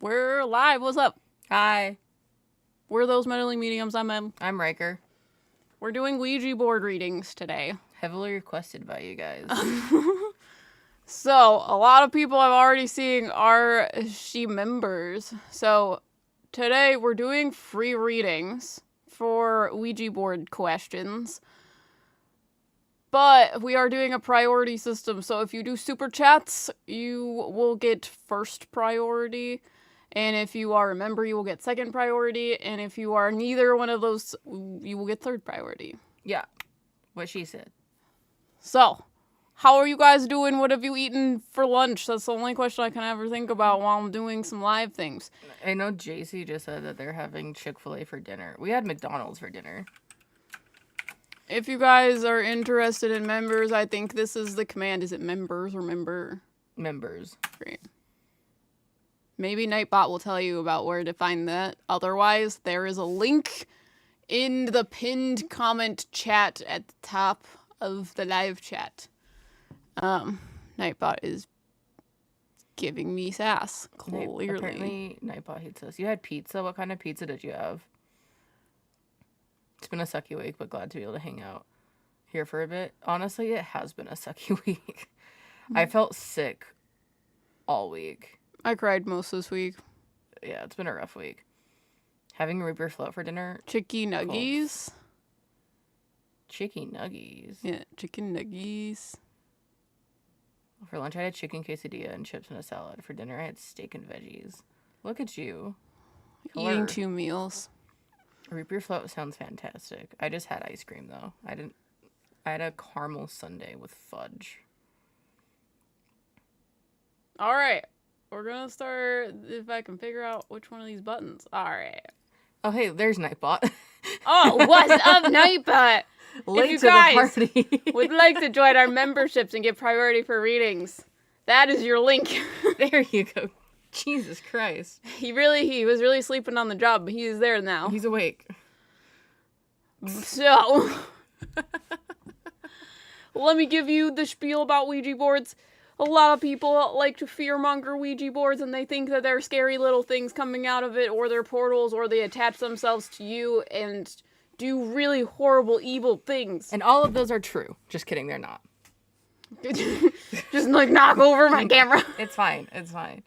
We're live. What's up? Hi. We're those meddling mediums. I'm Em. I'm Riker. We're doing Ouija board readings today. Heavily requested by you guys. So, a lot of people I'm already seeing are she members. So, today we're doing free readings for Ouija board questions. But we are doing a priority system, so if you do super chats, you will get first priority. And if you are a member, you will get second priority. And if you are neither one of those, you will get third priority. Yeah. What she said. So, how are you guys doing? What have you eaten for lunch? That's the only question I can ever think about while I'm doing some live things. I know JC just said that they're having Chick-fil-A for dinner. We had McDonald's for dinner. If you guys are interested in members, I think this is the command. Is it members or member? Members. Great. Maybe Nightbot will tell you about where to find that. Otherwise, there is a link in the pinned comment chat at the top of the live chat. Nightbot is giving me sass, clearly. Apparently, Nightbot hates us. You had pizza? What kind of pizza did you have? It's been a sucky week, but glad to be able to hang out here for a bit. Honestly, it has been a sucky week. I felt sick all week. I cried most this week. Yeah, it's been a rough week. Having root beer float for dinner. Chicky nuggies. Chicky nuggies. Yeah, chicken nuggies. For lunch, I had a chicken quesadilla and chips and a salad. For dinner, I had steak and veggies. Look at you. Eating 2 meals. Root beer float sounds fantastic. I just had ice cream, though. I had a caramel sundae with fudge. All right. We're going to start, if I can figure out which one of these buttons. All right. Oh, hey, there's Nightbot. Oh, what's up, Nightbot? Late if to you guys the party. would like to join our memberships and get priority for readings, that is your link. There you go. Jesus Christ. He was really sleeping on the job, but he is there now. He's awake. So, let me give you the spiel about Ouija boards. A lot of people like to fearmonger Ouija boards, and they think that they're scary little things coming out of it, or they're portals, or they attach themselves to you and do really horrible, evil things. And all of those are true. Just kidding, they're not. Just, knock over my camera. It's fine. It's fine.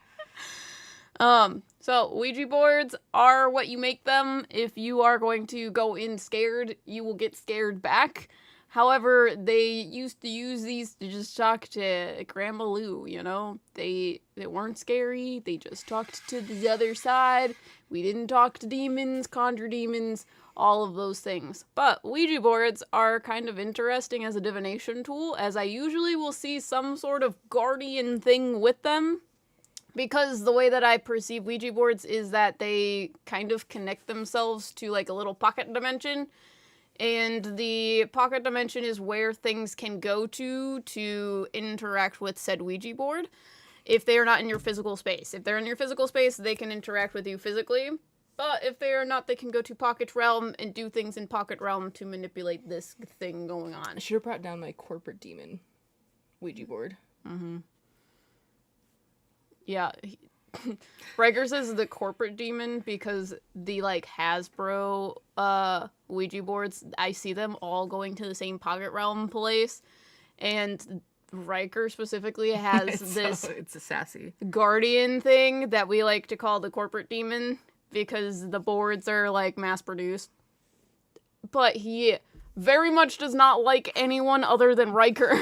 So Ouija boards are what you make them. If you are going to go in scared, you will get scared back. However, they used to use these to just talk to Grandma Lou, you know? They weren't scary. They just talked to the other side. We didn't talk to demons, conjure demons, all of those things. But Ouija boards are kind of interesting as a divination tool, as I usually will see some sort of guardian thing with them. Because the way that I perceive Ouija boards is that they kind of connect themselves to a little pocket dimension. And the pocket dimension is where things can go to interact with said Ouija board if they are not in your physical space. If they're in your physical space, they can interact with you physically. But if they are not, they can go to pocket realm and do things in pocket realm to manipulate this thing going on. I should have brought down my corporate demon Ouija board. Mm-hmm. Yeah. Riker says the corporate demon because the Hasbro Ouija boards, I see them all going to the same pocket realm place, and Riker specifically has it's a sassy guardian thing that we like to call the corporate demon because the boards are mass produced. But he very much does not like anyone other than Riker.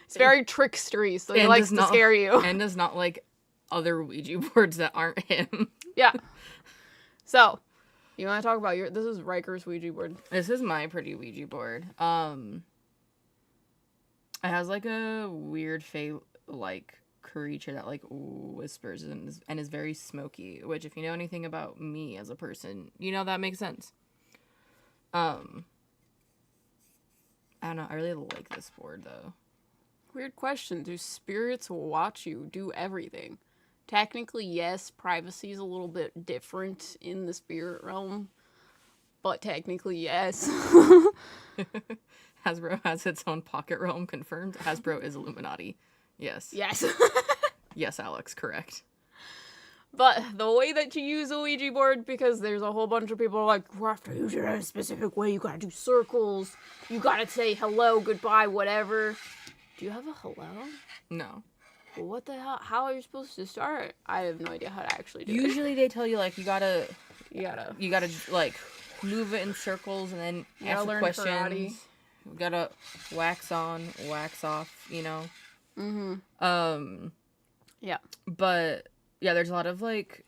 It's very trickstery, so he likes to scare you. And does not like other Ouija boards that aren't him. Yeah. So, you want to talk about this is Riker's Ouija board. This is my pretty Ouija board. It has a weird creature that whispers and is very smoky, which if you know anything about me as a person, you know that makes sense. I don't know, I really like this board though. Weird question. Do spirits watch you do everything? Technically, yes, privacy is a little bit different in the spirit realm, but technically, yes. Hasbro has its own pocket realm confirmed. Hasbro is Illuminati. Yes. Yes. Yes, Alex, correct. But the way that you use a Ouija board, because there's a whole bunch of people like, you have to use it in a specific way. You gotta do circles. You gotta say hello, goodbye, whatever. Do you have a hello? No. Well, what the hell? How are you supposed to start? I have no idea how to actually do it. Usually they tell you, like, you gotta, You like, move it in circles and then ask learn questions. karate. You gotta wax on, wax off, you know? Mm-hmm. Yeah. But, yeah, there's a lot of, like...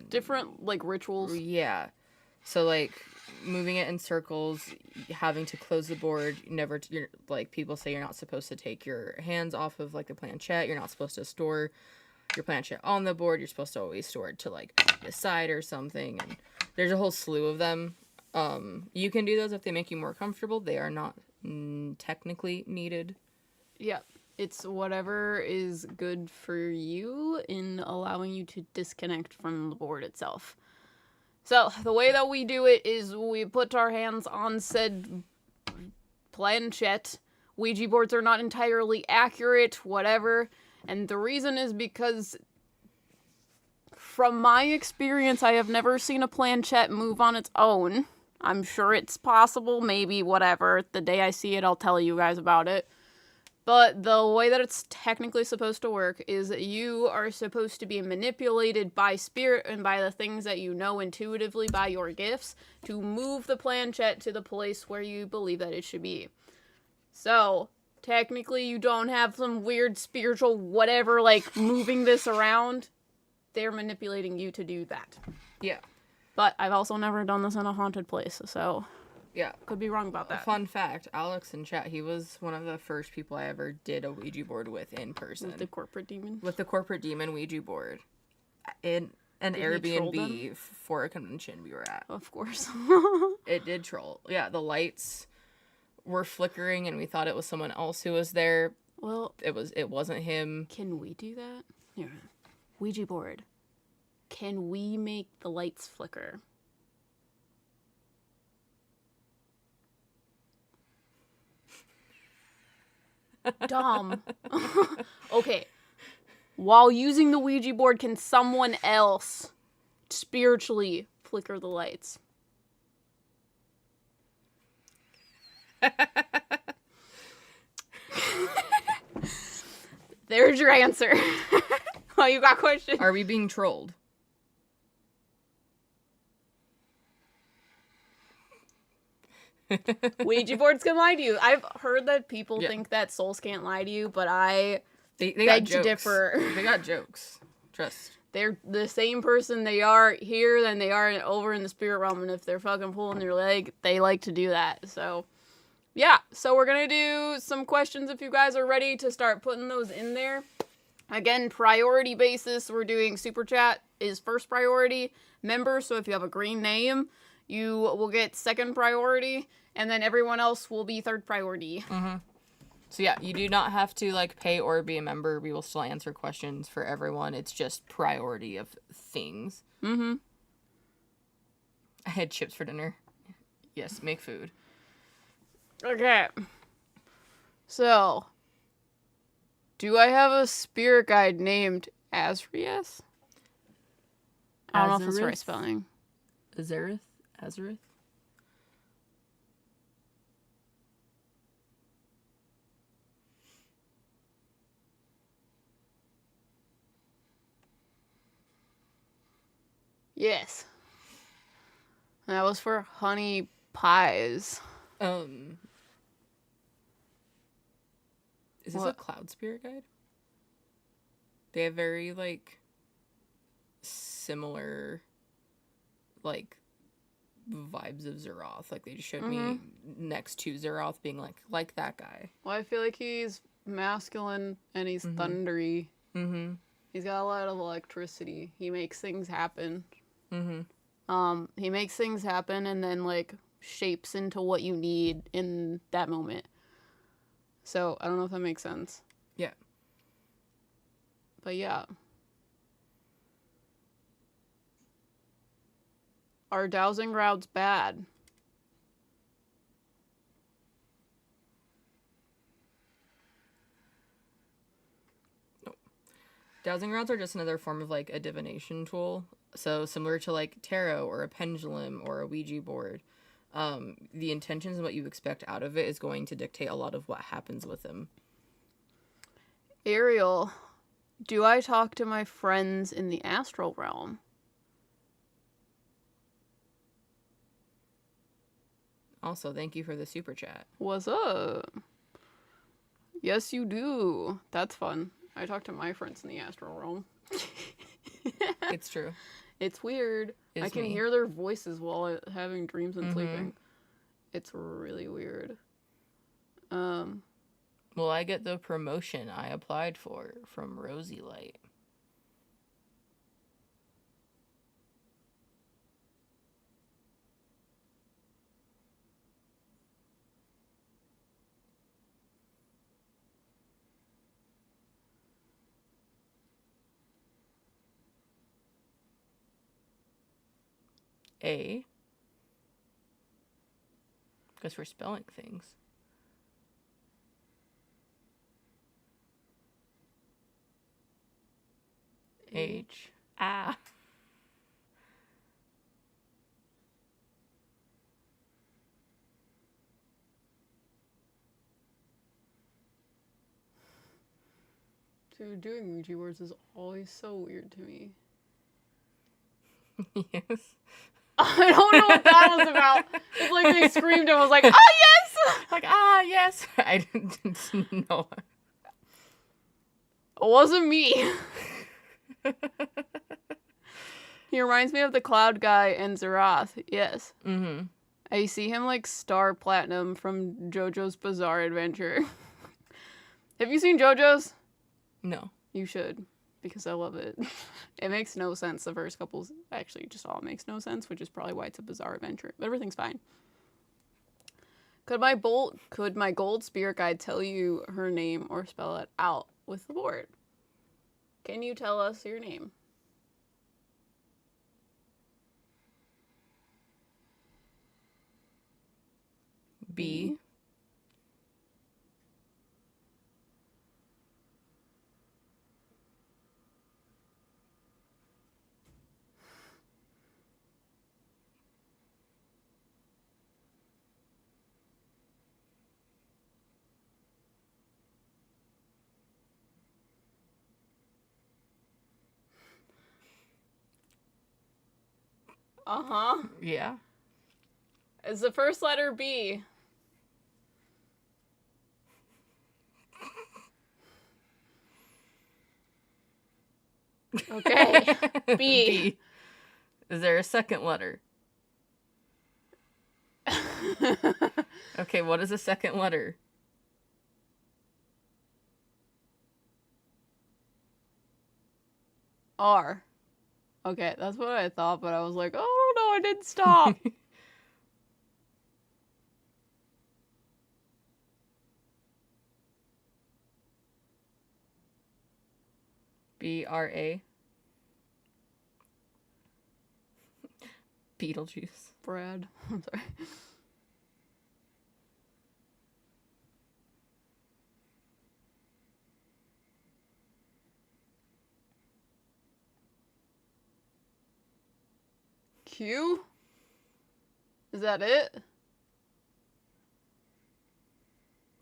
different, like, rituals. Yeah. So, like, moving it in circles, having to close the board, you're, like, people say you're not supposed to take your hands off of, like, the planchette. You're not supposed to store your planchette on the board. You're supposed to always store it to, like, the side or something. And there's a whole slew of them. You can do those if they make you more comfortable. They are not technically needed. Yeah. It's whatever is good for you in allowing you to disconnect from the board itself. So, the way that we do it is we put our hands on said planchette. Ouija boards are not entirely accurate, whatever. And the reason is because, from my experience, I have never seen a planchette move on its own. I'm sure it's possible, maybe, whatever. The day I see it, I'll tell you guys about it. But the way that it's technically supposed to work is that you are supposed to be manipulated by spirit and by the things that you know intuitively by your gifts to move the planchette to the place where you believe that it should be. So, technically you don't have some weird spiritual whatever, like, moving this around. They're manipulating you to do that. Yeah. But I've also never done this in a haunted place, so... yeah. Could be wrong about that. Fun fact, Alex in chat, he was one of the first people I ever did a Ouija board with in person. With the corporate demon? With the corporate demon Ouija board. In an Airbnb for a convention we were at. Of course. It did troll. Yeah, the lights were flickering and we thought it was someone else who was there. Well... It wasn't him. Can we do that? Here. Ouija board. Can we make the lights flicker? Dumb. Okay. While using the Ouija board, can someone else spiritually flicker the lights? There's your answer. Oh, you got questions? Are we being trolled? Ouija boards can lie to you. I've heard that people think that souls can't lie to you, but I beg to differ. They got jokes. Trust. They're the same person they are here than they are over in the spirit realm, and if they're fucking pulling your leg, they like to do that. So, yeah. So we're gonna do some questions if you guys are ready to start putting those in there. Again, priority basis, we're doing super chat is first priority. Member, so if you have a green name, you will get second priority, and then everyone else will be third priority. Mm-hmm. So yeah, you do not have to, like, pay or be a member. We will still answer questions for everyone. It's just priority of things. Mm-hmm. I had chips for dinner. Yes, make food. Okay. So, do I have a spirit guide named Azrius? I don't know if it's the right spelling. Azareth? Yes. That was for honey pies. Is this a cloud spirit guide? They have very, like, similar, like, vibes of Zeroth. Like, they just showed me next to Zeroth being like that guy. Well, I feel like he's masculine and he's thundery. Mm-hmm. He's got a lot of electricity. He makes things happen. Mm-hmm. He makes things happen and then, like, shapes into what you need in that moment. So, I don't know if that makes sense. Yeah. But yeah. Are dowsing routes bad? No. Dowsing rods are just another form of like a divination tool. So similar to like tarot or a pendulum or a Ouija board. The intentions and what you expect out of it is going to dictate a lot of what happens with them. Ariel, do I talk to my friends in the astral realm? Also, thank you for the super chat. What's up? Yes, you do. That's fun. I talk to my friends in the astral realm. It's true. It's weird. I can hear their voices while having dreams and sleeping. It's really weird. Will I get the promotion I applied for from Rosy Light? A. Because we're spelling things. H. Ah. Dude, doing Ouija boards is always so weird to me. Yes. I don't know what that was about. It's like they screamed and I was like, ah, yes! Like, ah, yes. I didn't know. It wasn't me. He reminds me of the cloud guy in Zerath. Yes. Mm-hmm. I see him like Star Platinum from JoJo's Bizarre Adventure. Have you seen JoJo's? No. You should, because I love it. It makes no sense. The first couple's actually just all makes no sense, which is probably why it's a bizarre adventure. But everything's fine. Could my gold spirit guide tell you her name or spell it out with the board? Can you tell us your name? B. Uh-huh. Yeah. Is the first letter B? Okay. B. B. Is there a second letter? Okay, what is the second letter? R. Okay, that's what I thought, but I was like, oh no, I didn't stop. B-R-A. Beetlejuice. Brad. I'm sorry. Q? Is that it?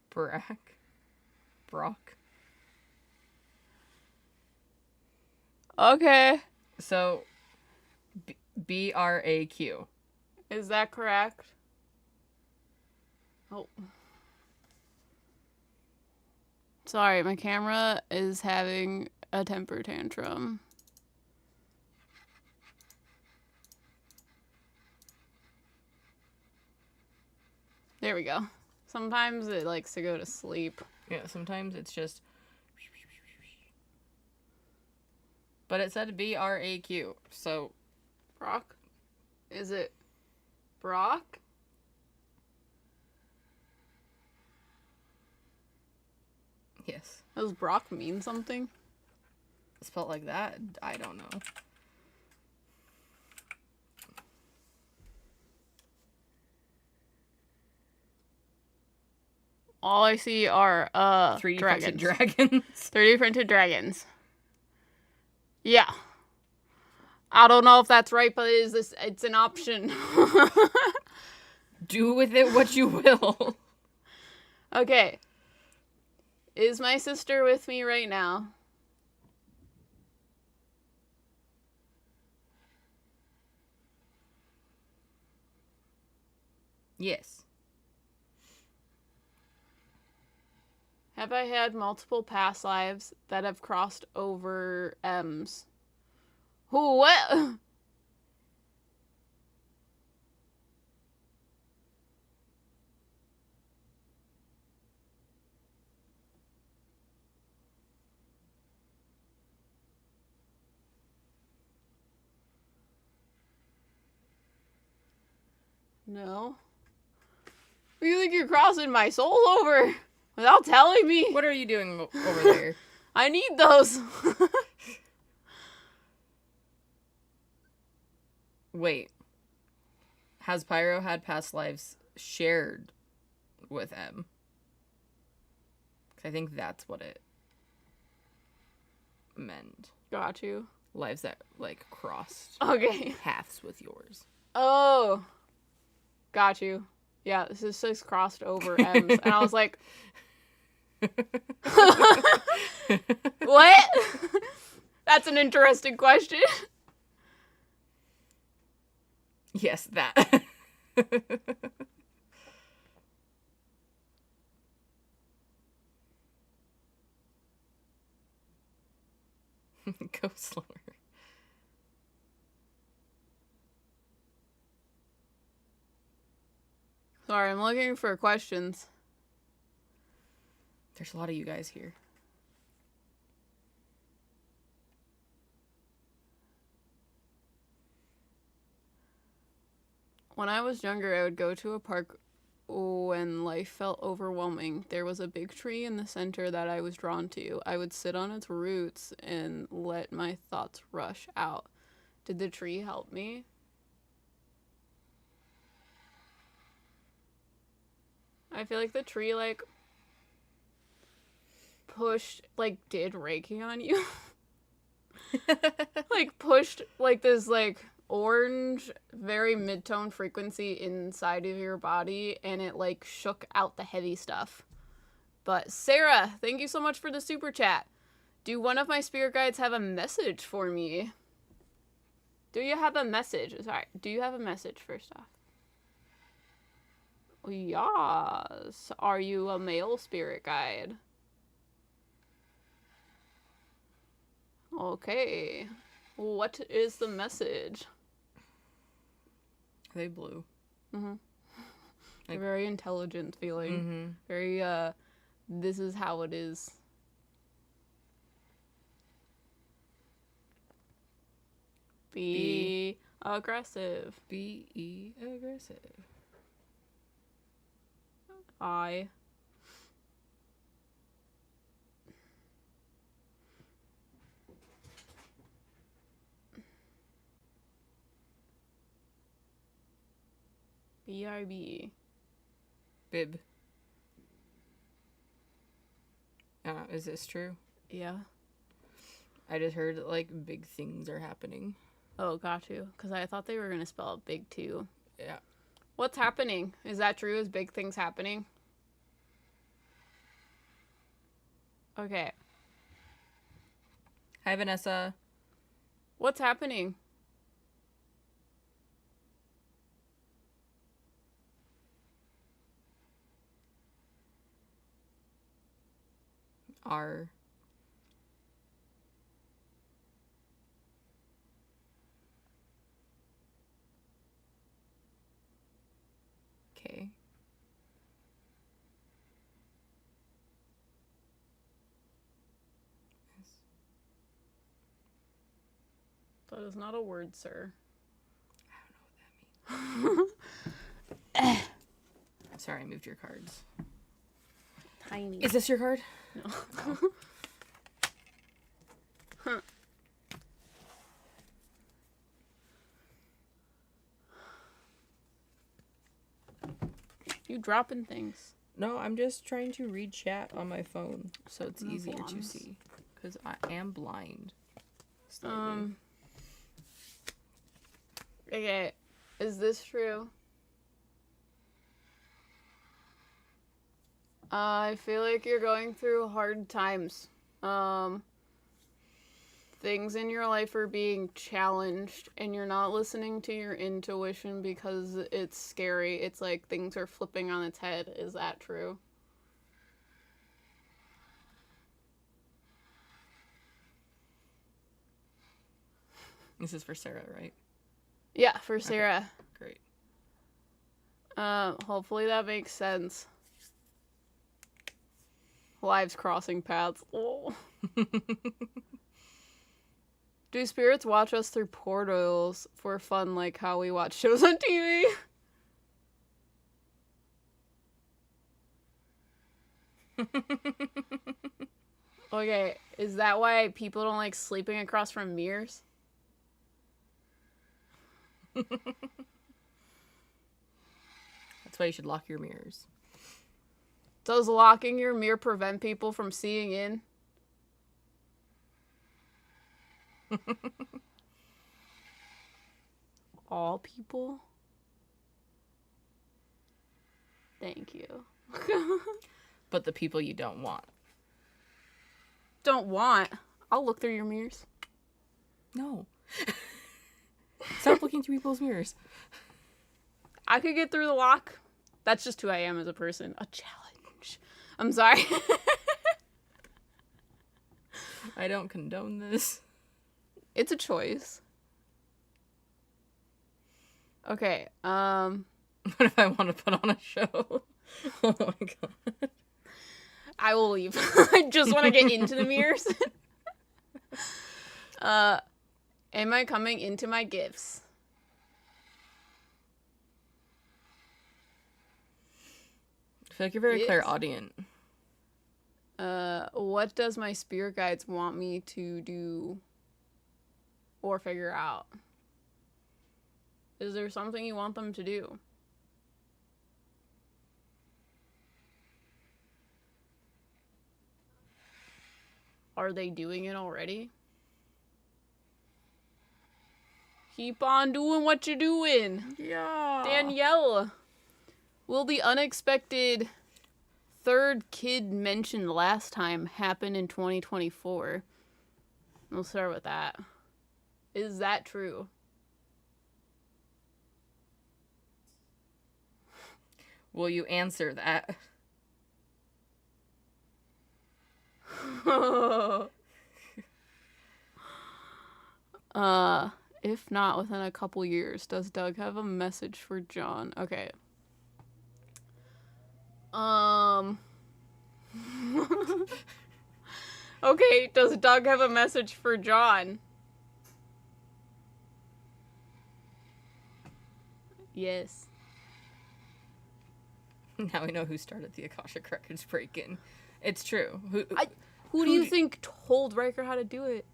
Brock. Okay. So, B-R-A-Q. Is that correct? Oh. Sorry, my camera is having a temper tantrum. There we go. Sometimes it likes to go to sleep. Yeah, sometimes it's just... But it said B-R-A-Q, so... Brock? Is it Brock? Yes. Does Brock mean something? Spelled like that? I don't know. All I see are 3D dragons. printed dragons. 3D printed dragons. Yeah. I don't know if that's right, but it's an option. Do with it what you will. Okay. Is my sister with me right now? Yes. Have I had multiple past lives that have crossed over M's? Who, what? No. You think you're crossing my soul over without telling me? What are you doing over there? I need those. Wait. Has Pyro had past lives shared with M? Because I think that's what it meant. Got you. Lives that, like, crossed Okay. paths with yours. Oh. Got you. Yeah, this is just crossed over M's. And I was like, what? That's an interesting question. Yes, that. Go slower. Sorry, I'm looking for questions. There's a lot of you guys here. When I was younger, I would go to a park when life felt overwhelming. There was a big tree in the center that I was drawn to. I would sit on its roots and let my thoughts rush out. Did the tree help me? I feel like the tree, like, pushed, like, did Reiki on you. Like, pushed, like, this, like, orange, very mid-tone frequency inside of your body, and it, like, shook out the heavy stuff. But, Sarah, thank you so much for the super chat. Do one of my spirit guides have a message for me? Do you have a message? Sorry, do you have a message, first off? Yes. Are you a male spirit guide? Okay. What is the message? They blue. Mm-hmm. Like, very intelligent feeling. Mm-hmm. Very, this is how it is. Be aggressive. Be aggressive. I. BRB. Bib. Is this true? Yeah. I just heard that, like, big things are happening. Oh, got you. Because I thought they were going to spell out big too. Yeah. What's happening? Is that true? Is big things happening? Okay. Hi, Vanessa. What's happening? R. K. S. That is not a word, sir. I don't know what that means. Sorry, I moved your cards. Tiny. Is this your card? No. Oh. Huh. You dropping things. No, I'm just trying to read chat on my phone so it's No easier to blondes. see. Because I am blind. Slightly. Okay, is this true? I feel like you're going through hard times. Things in your life are being challenged, and you're not listening to your intuition because it's scary. It's like things are flipping on its head. Is that true? This is for Sarah, right? Yeah, for Sarah. Okay, great. Hopefully that makes sense. Lives crossing paths. Oh. Do spirits watch us through portals for fun, like how we watch shows on TV? Okay, is that why people don't like sleeping across from mirrors? That's why you should lock your mirrors. Does locking your mirror prevent people from seeing in? All people? Thank you. But the people you don't want. Don't want? I'll look through your mirrors. No. Stop looking through people's mirrors. I could get through the lock. That's just who I am as a person. A challenge. I'm sorry. I don't condone this. It's a choice. Okay, What if I want to put on a show? Oh my god. I will leave. I just want to get into the mirrors. Am I coming into my gifts? I feel like you're very Yes. clairaudient. What does my spirit guides want me to do or figure out? Is there something you want them to do? Are they doing it already? Keep on doing what you're doing. Yeah. Danielle, will the unexpected third kid mentioned last time happen in 2024? We'll start with that. Is that true? Will you answer that? If not within a couple years, does Doug have a message for John? Okay. Okay, does Doug have a message for John? Yes. Now we know who started the Akashic Records break-in. It's true. Who do you think told Riker how to do it?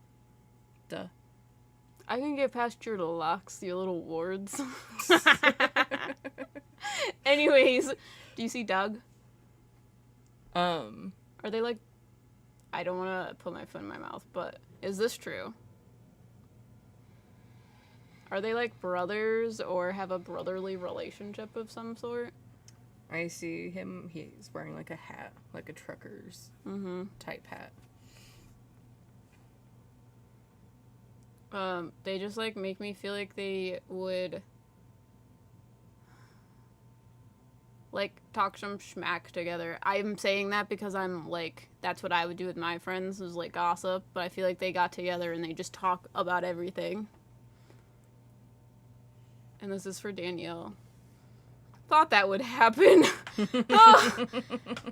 Duh. I can get past your locks, your little wards. Anyways, do you see Doug? Are they like... I don't want to put my foot in my mouth, but is this true? Are they like brothers or have a brotherly relationship of some sort? I see him. He's wearing like a hat, like a trucker's type hat. They just like make me feel like they would like talk some schmack together. I'm saying that because I'm like, that's what I would do with my friends, is like gossip, but I feel like they got together and they just talk about everything. And this is for Danielle. Thought that would happen. Oh.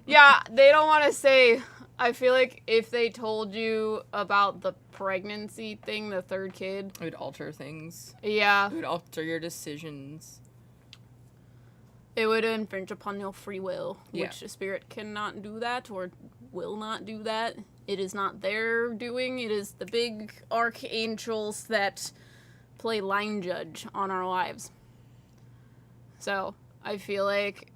Yeah, they don't want to say. I feel like if they told you about the pregnancy thing, the third kid, It would alter things. yeah, It would alter your decisions. it would infringe upon your free will, Yeah. which a spirit cannot do that or will not do that. It is not their doing. It is the big archangels that play line judge on our lives. So I feel like,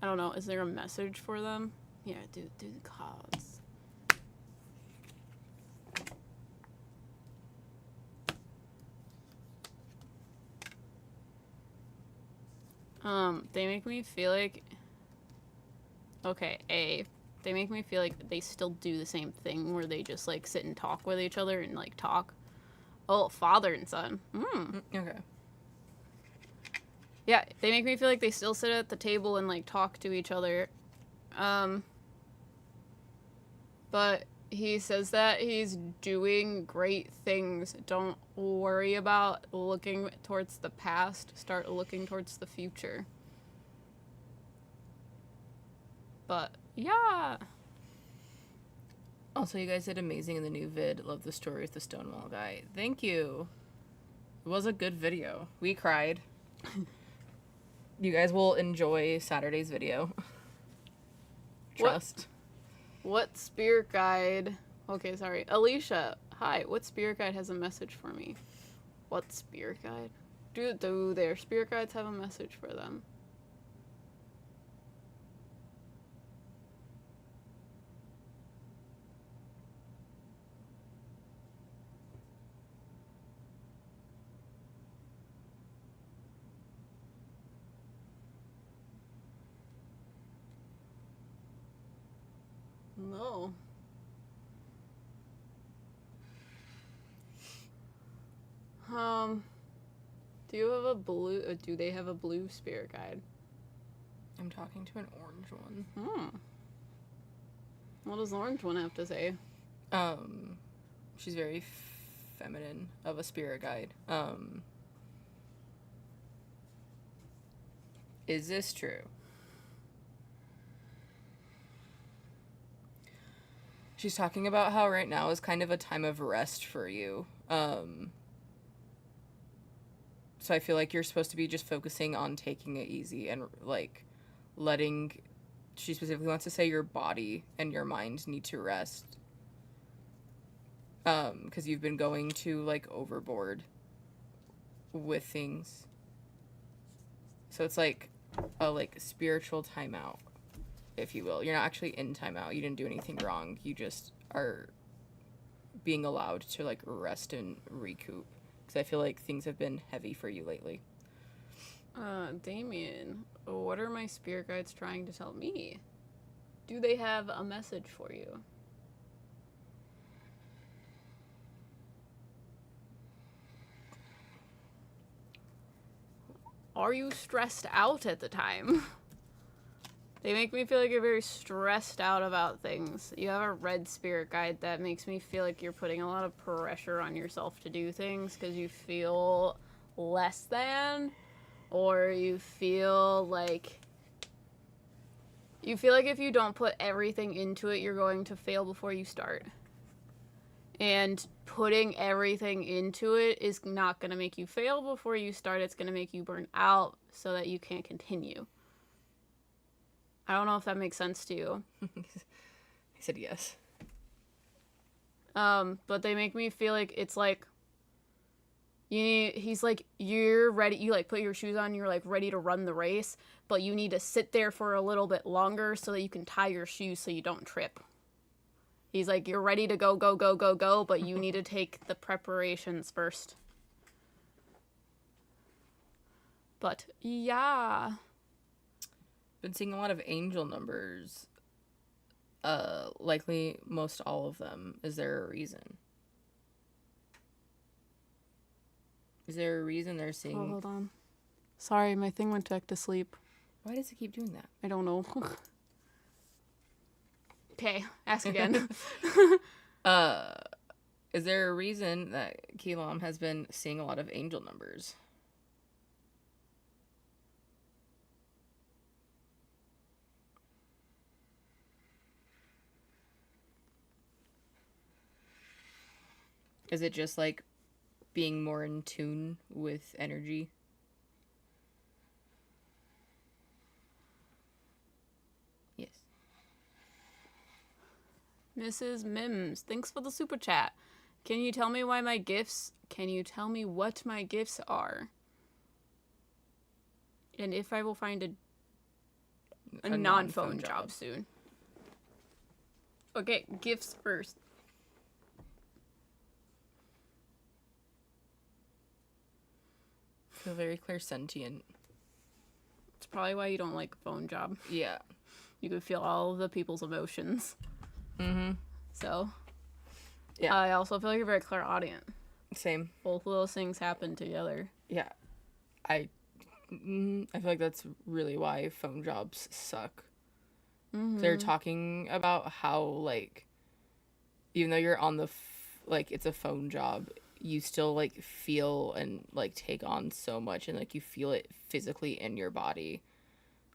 I don't know, is there a message for them? Yeah, do the cards. They make me feel like... Okay, they make me feel like they still do the same thing where they just, like, sit and talk with each other and, like, talk. Oh, father and son. Okay. Yeah, they make me feel like they still sit at the table and, like, talk to each other. But he says that he's doing great things. Don't worry about looking towards the past. Start looking towards the future. But, yeah. Also, you guys did amazing in the new vid. Love the story with the Stonewall guy. Thank you. It was a good video. We cried. You guys will enjoy Saturday's video. Trust. What spirit guide... Okay, sorry. Alicia, hi. What spirit guide has a message for me? What spirit guide? Do their spirit guides have a message for them? No. Do you have a blue... do they have a blue spirit guide? I'm talking to an orange one. What does the orange one have to say? She's very feminine of a spirit guide. Is this true? She's talking about how right now is kind of a time of rest for you. So I feel like you're supposed to be just focusing on taking it easy and, like, letting... She specifically wants to say your body and your mind need to rest. Because you've been going to, like, overboard with things. So it's like a, like, spiritual timeout, if you will. You're not actually in timeout. You didn't do anything wrong. You just are being allowed to, like, rest and recoup. Because I feel like things have been heavy for you lately. Damien, what are my spirit guides trying to tell me? Do they have a message for you? Are you stressed out at the time? They make me feel like you're very stressed out about things. You have a red spirit guide that makes me feel like you're putting a lot of pressure on yourself to do things because you feel less than, or you feel like if you don't put everything into it, you're going to fail before you start. And putting everything into it is not going to make you fail before you start. It's going to make you burn out so that you can't continue. I don't know if that makes sense to you. He said yes. But they make me feel like it's like he's like, you're ready, you like put your shoes on, you're like ready to run the race, but you need to sit there for a little bit longer so that you can tie your shoes so you don't trip. He's like, you're ready to go, but you need to take the preparations first. But yeah. Been seeing a lot of angel numbers. Likely most all of them. Is there a reason? Is there a reason they're seeing... Oh, hold on. Sorry, my thing went back to sleep. Why does it keep doing that? I don't know. Okay, ask again. Is there a reason that Keelam has been seeing a lot of angel numbers? Is it just like being more in tune with energy? Yes. Mrs. Mims, thanks for the super chat. Can you tell me what my gifts are? And if I will find a non-phone job soon. Okay, gifts first. I feel very clairsentient. It's probably why you don't like a phone job. Yeah. You could feel all of the people's emotions. Mm-hmm. So, yeah. I also feel like you're very clairaudient. Same. Both of those things happen together. Yeah. I feel like that's really why phone jobs suck. Mm-hmm. They're talking about how, like, even though you're on the, like, it's a phone job, you still, like, feel and, like, take on so much, and, like, you feel it physically in your body.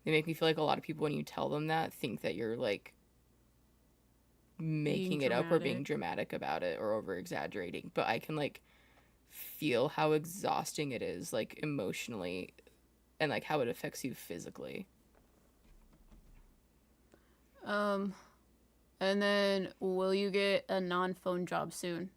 They make me feel like a lot of people, when you tell them that, think that you're, like, making it up or being dramatic about it or over-exaggerating. But I can, like, feel how exhausting it is, like, emotionally, and, like, how it affects you physically. And then, will you get a non-phone job soon?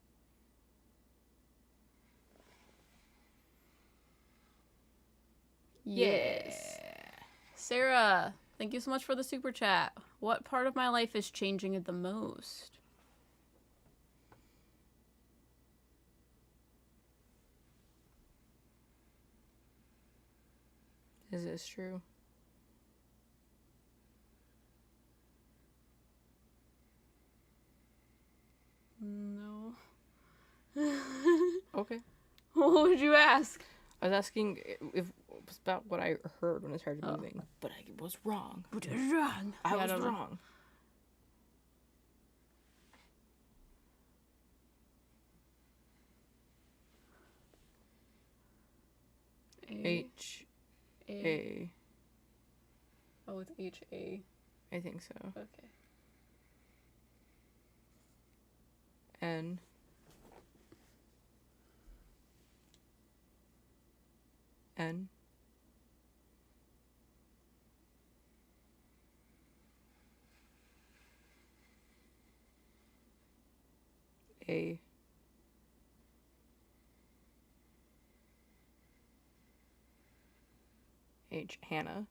Yes. Yeah. Sarah, thank you so much for the super chat. What part of my life is changing the most? Is this true? No. Okay. What would you ask? I was asking if it was about what I heard when I started moving, but I was wrong. I was wrong. H-A. Oh, it's H-A. I think so. Okay. N. N. A. H. Hannah.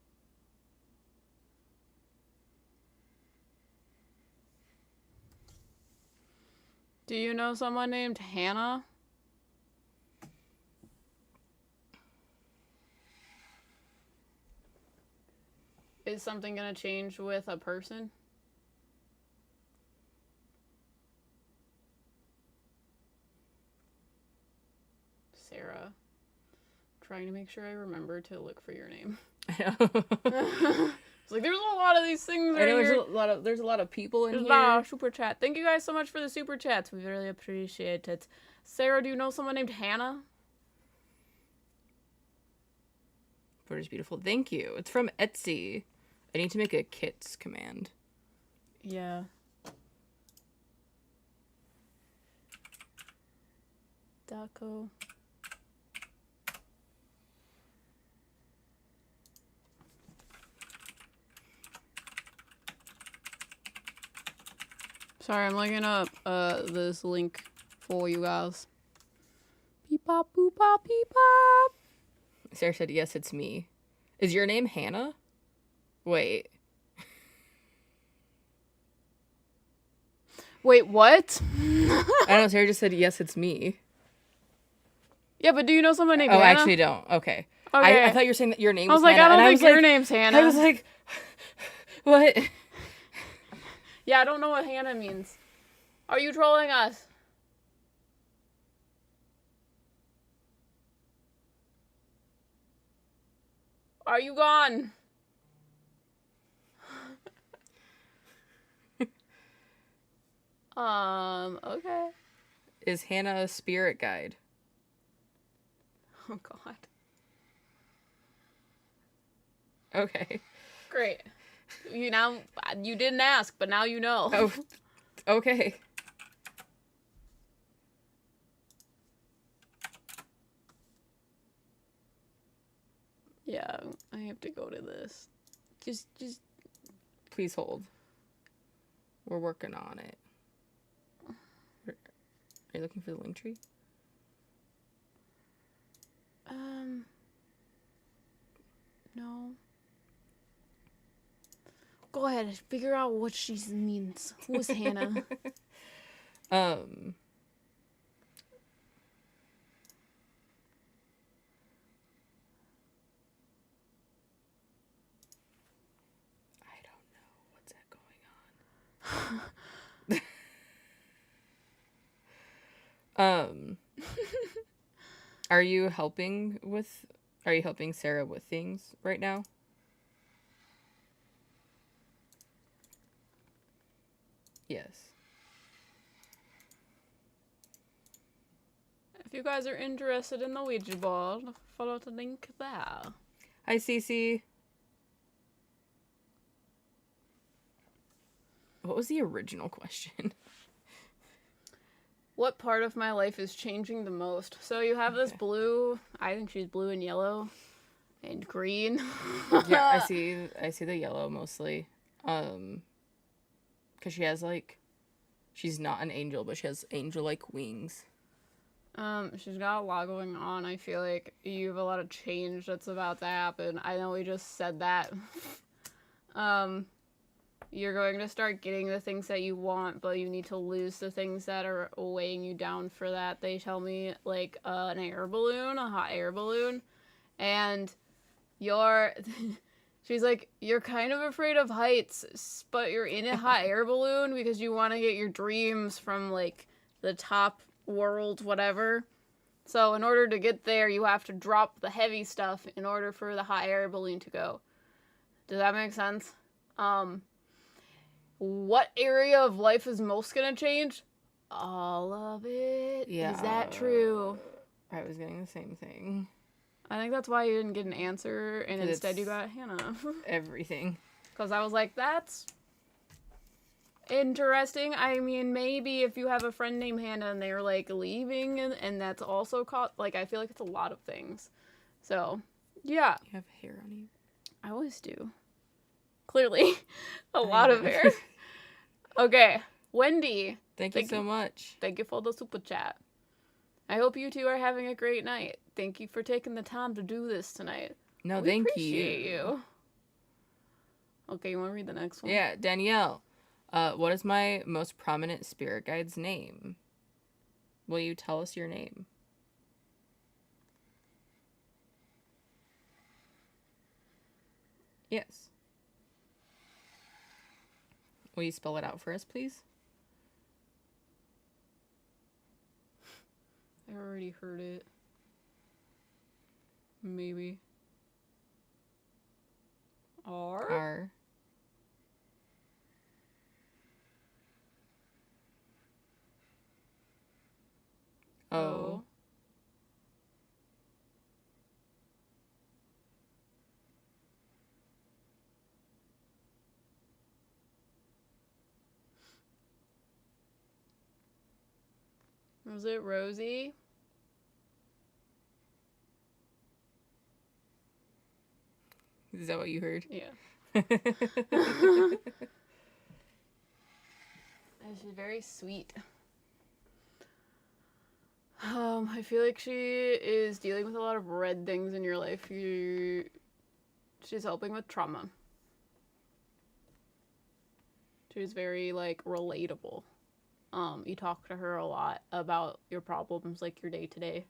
Do you know someone named Hannah? Is something gonna change with a person? Sarah. Trying to make sure I remember to look for your name. I know. It's like there's a lot of these things right here. There's a lot of people in there's here. A lot of super chat. Thank you guys so much for the super chats. We really appreciate it. Sarah, do you know someone named Hannah? Pretty beautiful. Thank you. It's from Etsy. I need to make a kits command. Yeah. Daco. Sorry, I'm looking up this link for you guys. Beep bop boop bop beep bop. Sarah said, yes, it's me. Is your name Hannah? Wait. Wait, what? I don't know, Sarah just said, yes, it's me. Yeah, but do you know someone named Hannah? Oh, I actually don't. Okay. I thought you were saying that your name was Hannah. I was like, Hannah, I don't think your name's Hannah. I was like, what? Yeah, I don't know what Hannah means. Are you trolling us? Are you gone? Okay. Is Hannah a spirit guide? Oh, God. Okay. Great. You didn't ask, but now you know. Oh, okay. Yeah, I have to go to this. Just. Please hold. We're working on it. Are you looking for the link tree? No. Go ahead, figure out what she means. Who is Hannah? Um, are you helping Sarah with things right now? Yes. If you guys are interested in the Ouija board, follow the link there. Hi, Cece. What was the original question? What part of my life is changing the most? So you have this blue, I think she's blue and yellow and green. Yeah, I see the yellow mostly. Cuz she has like she's not an angel, but she has angel-like wings. She's got a lot going on. I feel like you have a lot of change that's about to happen. I know we just said that. You're going to start getting the things that you want, but you need to lose the things that are weighing you down for that. They tell me, like, an air balloon, a hot air balloon, and she's like, you're kind of afraid of heights, but you're in a hot air balloon because you want to get your dreams from, like, the top world, whatever. So in order to get there, you have to drop the heavy stuff in order for the hot air balloon to go. Does that make sense? What area of life is most gonna change? All of it. Yeah. Is that true? I was getting the same thing. I think that's why you didn't get an answer, and instead you got Hannah. Everything. Because I was like, that's interesting. I mean, maybe if you have a friend named Hannah and they're, like, leaving, and that's also caught, like, I feel like it's a lot of things. So, yeah. You have hair on you. I always do. Clearly. A lot of hair. Okay. Wendy. Thank you so much. Thank you for the super chat. I hope you two are having a great night. Thank you for taking the time to do this tonight. No, we thank appreciate you. Okay, you want to read the next one? Yeah, Danielle. What is my most prominent spirit guide's name? Will you tell us your name? Yes. Will you spell it out for us, please? I already heard it. Maybe. R? R. O. Was it Rosie? Is that what you heard? Yeah. She's very sweet. I feel like she is dealing with a lot of red things in your life. She's helping with trauma. She's very, like, relatable. You talk to her a lot about your problems, like your day-to-day.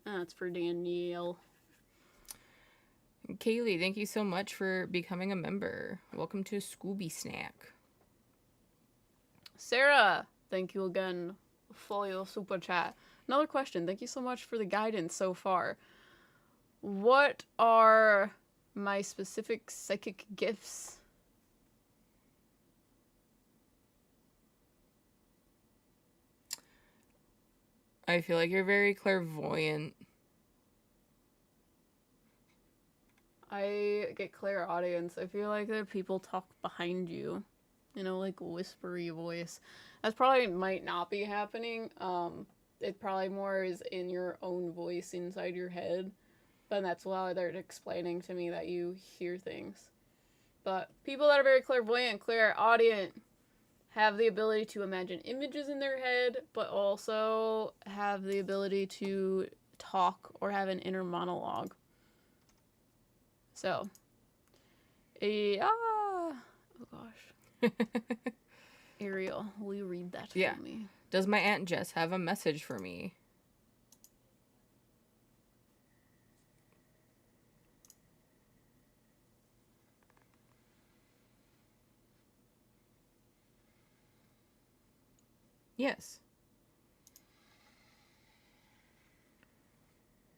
That's for Danielle. Kaylee, thank you so much for becoming a member. Welcome to Scooby Snack. Sarah, thank you again for your super chat. Another question. Thank you so much for the guidance so far. What are my specific psychic gifts? I feel like you're very clairvoyant. I get clairaudience. I feel like there are people talk behind you. You know, like whispery voice. That probably might not be happening. It probably more is in your own voice inside your head. But that's why they're explaining to me that you hear things. But people that are very clairvoyant, clairaudient, have the ability to imagine images in their head, but also have the ability to talk or have an inner monologue. So, yeah. Oh gosh. Ariel, will you read that for me? Does my Aunt Jess have a message for me? Yes.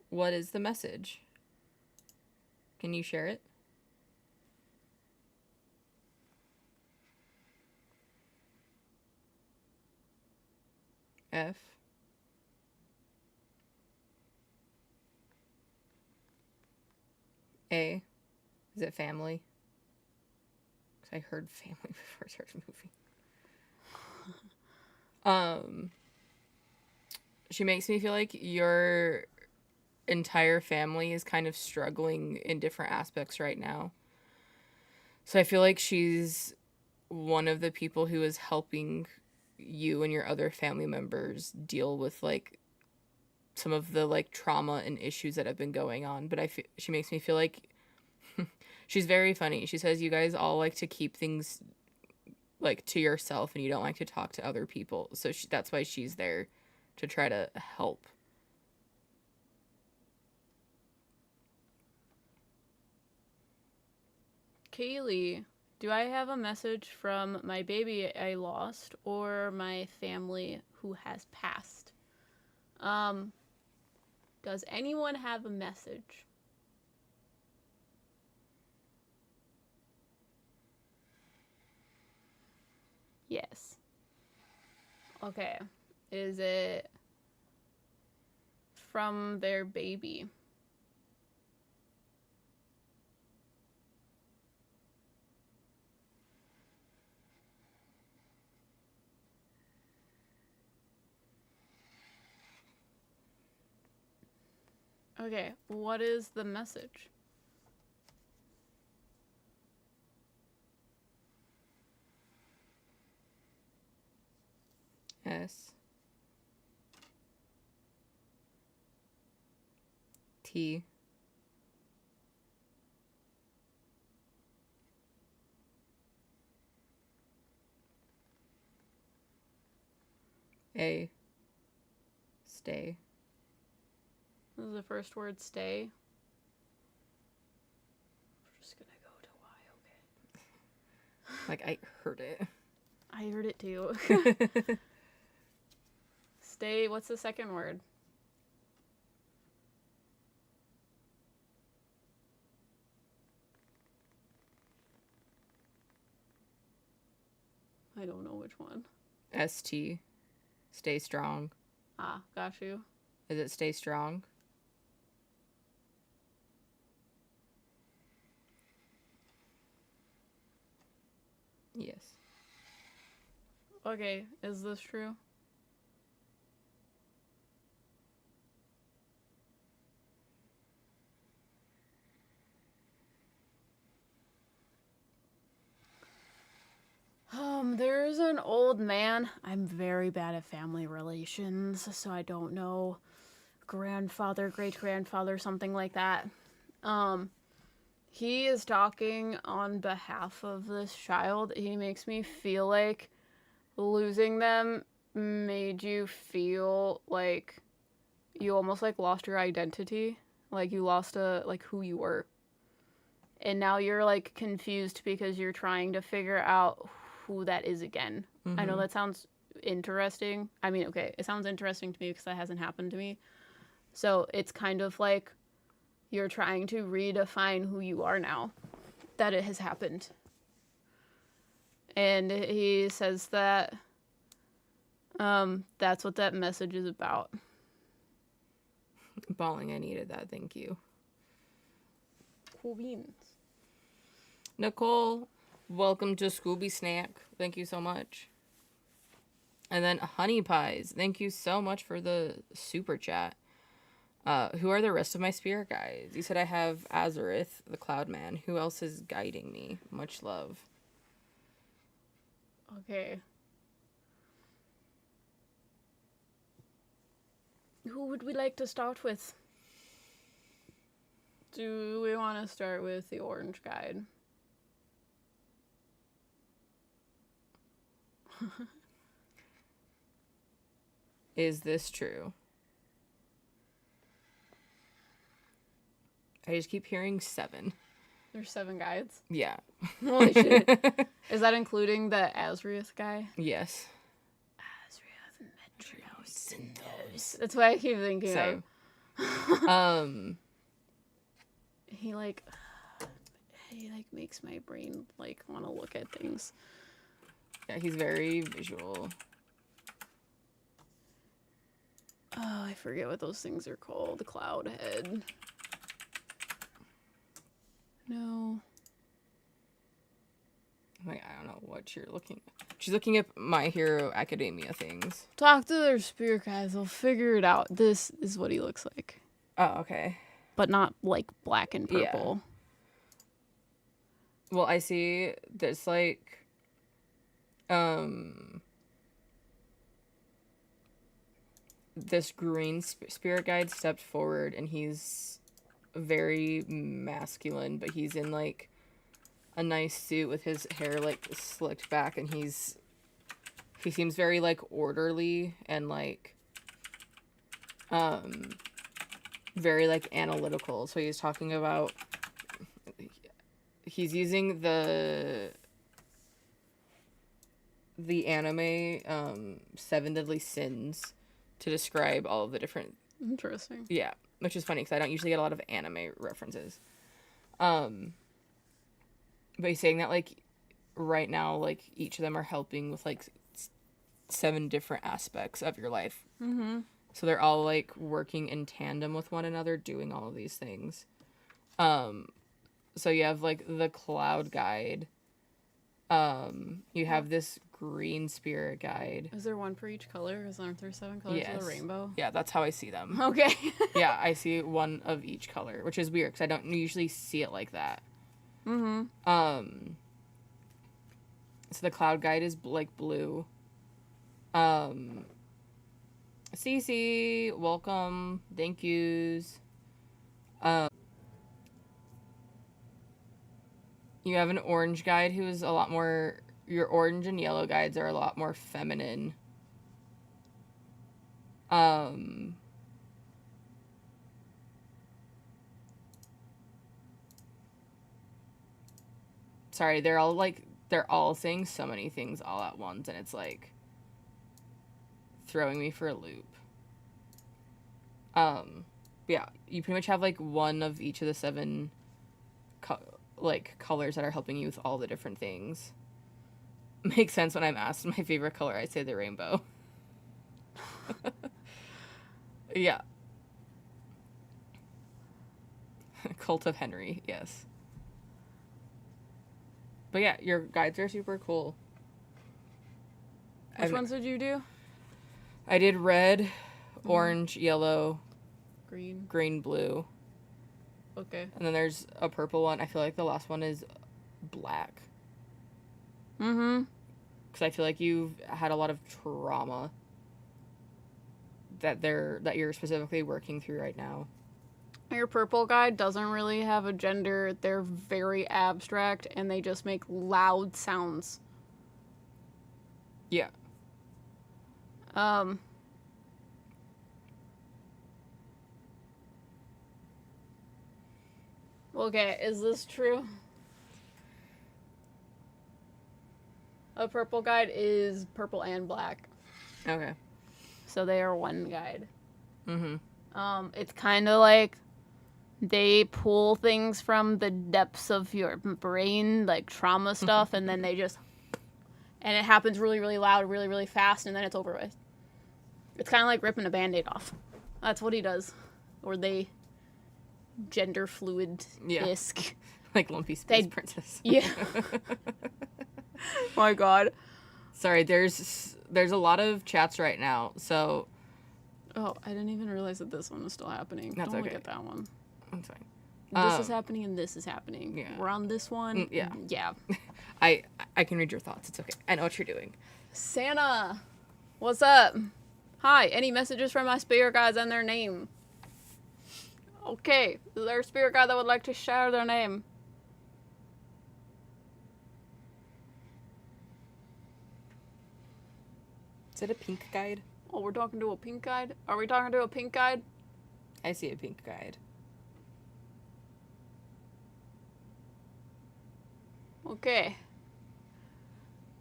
What is the message? Can you share it? F. A. Is it family? Because I heard family before I started moving. She makes me feel like your entire family is kind of struggling in different aspects right now. So I feel like she's one of the people who is helping you and your other family members deal with like some of the like trauma and issues that have been going on. But she makes me feel like she's very funny. She says you guys all like to keep things like to yourself and you don't like to talk to other people. So that's why she's there to try to help. Kaylee, do I have a message from my baby I lost or my family who has passed? Does anyone have a message? Yes. Okay. Is it from their baby? Okay, what is the message? S. T. A. Stay. This is the first word, stay. We're just gonna go to Y, okay. Like, I heard it. I heard it too. Stay, what's the second word? I don't know which one. ST. Stay strong. Ah, got you. Is it stay strong? Yes. Okay, is this true? There's an old man. I'm very bad at family relations, so I don't know. Grandfather, great-grandfather, something like that. He is talking on behalf of this child. He makes me feel like losing them made you feel like you almost like lost your identity. Like you lost like who you were. And now you're like confused because you're trying to figure out who that is again. I know that sounds interesting. I mean, okay, it sounds interesting to me because that hasn't happened to me. So it's kind of like you're trying to redefine who you are now that it has happened. And he says that that's what that message is about. Bawling, I needed that. Thank you. Cool beans. Nicole, welcome to Scooby Snack. Thank you so much. And then Honey Pies, thank you so much for the super chat. Who are the rest of my spirit guides? You said I have Azareth, the Cloud Man. Who else is guiding me? Much love. Okay. Who would we like to start with? Do we want to start with the orange guide? Is this true? I just keep hearing 7. There's 7 guides. Yeah. Holy shit. Is that including the Azriath guy? Yes. Azriath, Metronos. That's what I keep thinking Same. He like makes my brain like want to look at things. Yeah, he's very visual. Oh, I forget what those things are called. Cloud head. No. Like, I don't know what you're looking at. She's looking at My Hero Academia things. Talk to their spirit guys. They'll figure it out. This is what he looks like. Oh, okay. But not like black and purple. Yeah. Well, I see this like this green spirit guide stepped forward, and he's very masculine, but he's in like a nice suit with his hair like slicked back, and he seems very like orderly and like very like analytical. So he's talking about, he's using the anime Seven Deadly Sins to describe all of the different. Interesting. Yeah, which is funny because I don't usually get a lot of anime references. But he's saying that like right now, like each of them are helping with like 7 different aspects of your life. Mm-hmm. So they're all like working in tandem with one another, doing all of these things. So you have like the cloud guide. You have this green spirit guide. Is there one for each color? Aren't there 7 colors of the rainbow? Yeah, that's how I see them. Okay. Yeah, I see one of each color, which is weird because I don't usually see it like that. Mm-hmm. So the cloud guide is like blue. Cece, welcome. Thank yous. You have an orange guide who is a lot more. Your orange and yellow guides are a lot more feminine. Sorry, they're all saying so many things all at once, and it's like throwing me for a loop. Yeah, you pretty much have like one of each of the 7 colors that are helping you with all the different things. Makes sense when I'm asked my favorite color, I say the rainbow. Yeah. Cult of Henry, yes. But yeah, your guides are super cool. Which ones did you do? I did red, orange, yellow, green, blue. Okay. And then there's a purple one. I feel like the last one is black. Mm-hmm. Because I feel like you've had a lot of trauma that you're specifically working through right now. Your purple guide doesn't really have a gender. They're very abstract, and they just make loud sounds. Yeah. Okay, is this true? A purple guide is purple and black. Okay. So they are one guide. Mm-hmm. It's kind of like they pull things from the depths of your brain, like trauma stuff, and then they just... And it happens really, really loud, really, really fast, and then it's over with. It's kind of like ripping a Band-Aid off. That's what he does. Or they... Gender fluid-esque. Yeah. Like Lumpy Space Princess. Yeah. My God. Sorry, there's a lot of chats right now, so... Oh, I didn't even realize that this one was still happening. That's Don't okay. look at that one. That's fine. This is happening and this is happening. Yeah. We're on this one. Yeah. Yeah. I can read your thoughts. It's okay. I know what you're doing. Santa, what's up? Hi, any messages from my spirit guides and their name? Okay, is there a spirit guide that would like to share their name? Is it a pink guide? Oh, we're talking to a pink guide? Are we talking to a pink guide? I see a pink guide. Okay.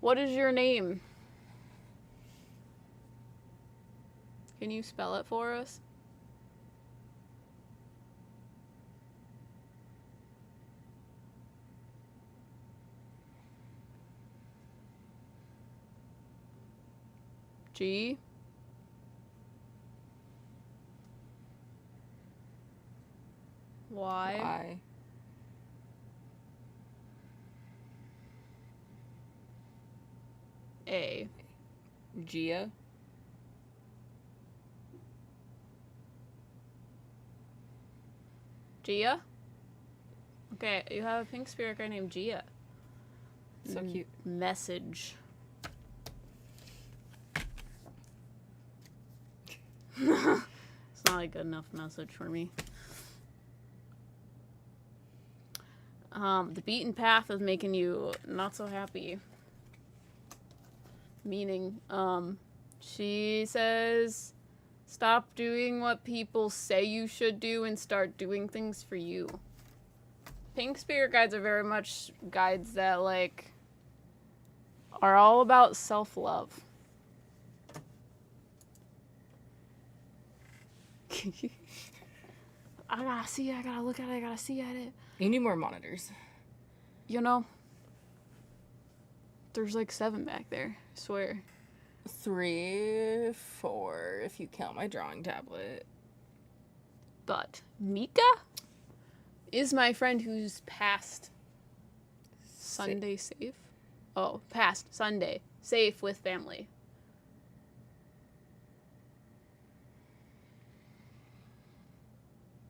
What is your name? Can you spell it for us? G. Y. Y. A. Gia. Gia? Okay, you have a pink spirit guide named Gia. So cute. Message. It's not a good enough message for me. The beaten path is making you not so happy. Meaning, she says, stop doing what people say you should do and start doing things for you. Pink spirit guides are very much guides that, like, are all about self-love. I gotta see it, I gotta look at it, I gotta see at it. You need more monitors. You know, there's like 7 back there, I swear. 3, 4, if you count my drawing tablet. But Mika is my friend who's passed Sunday safe. Oh, past Sunday safe with family.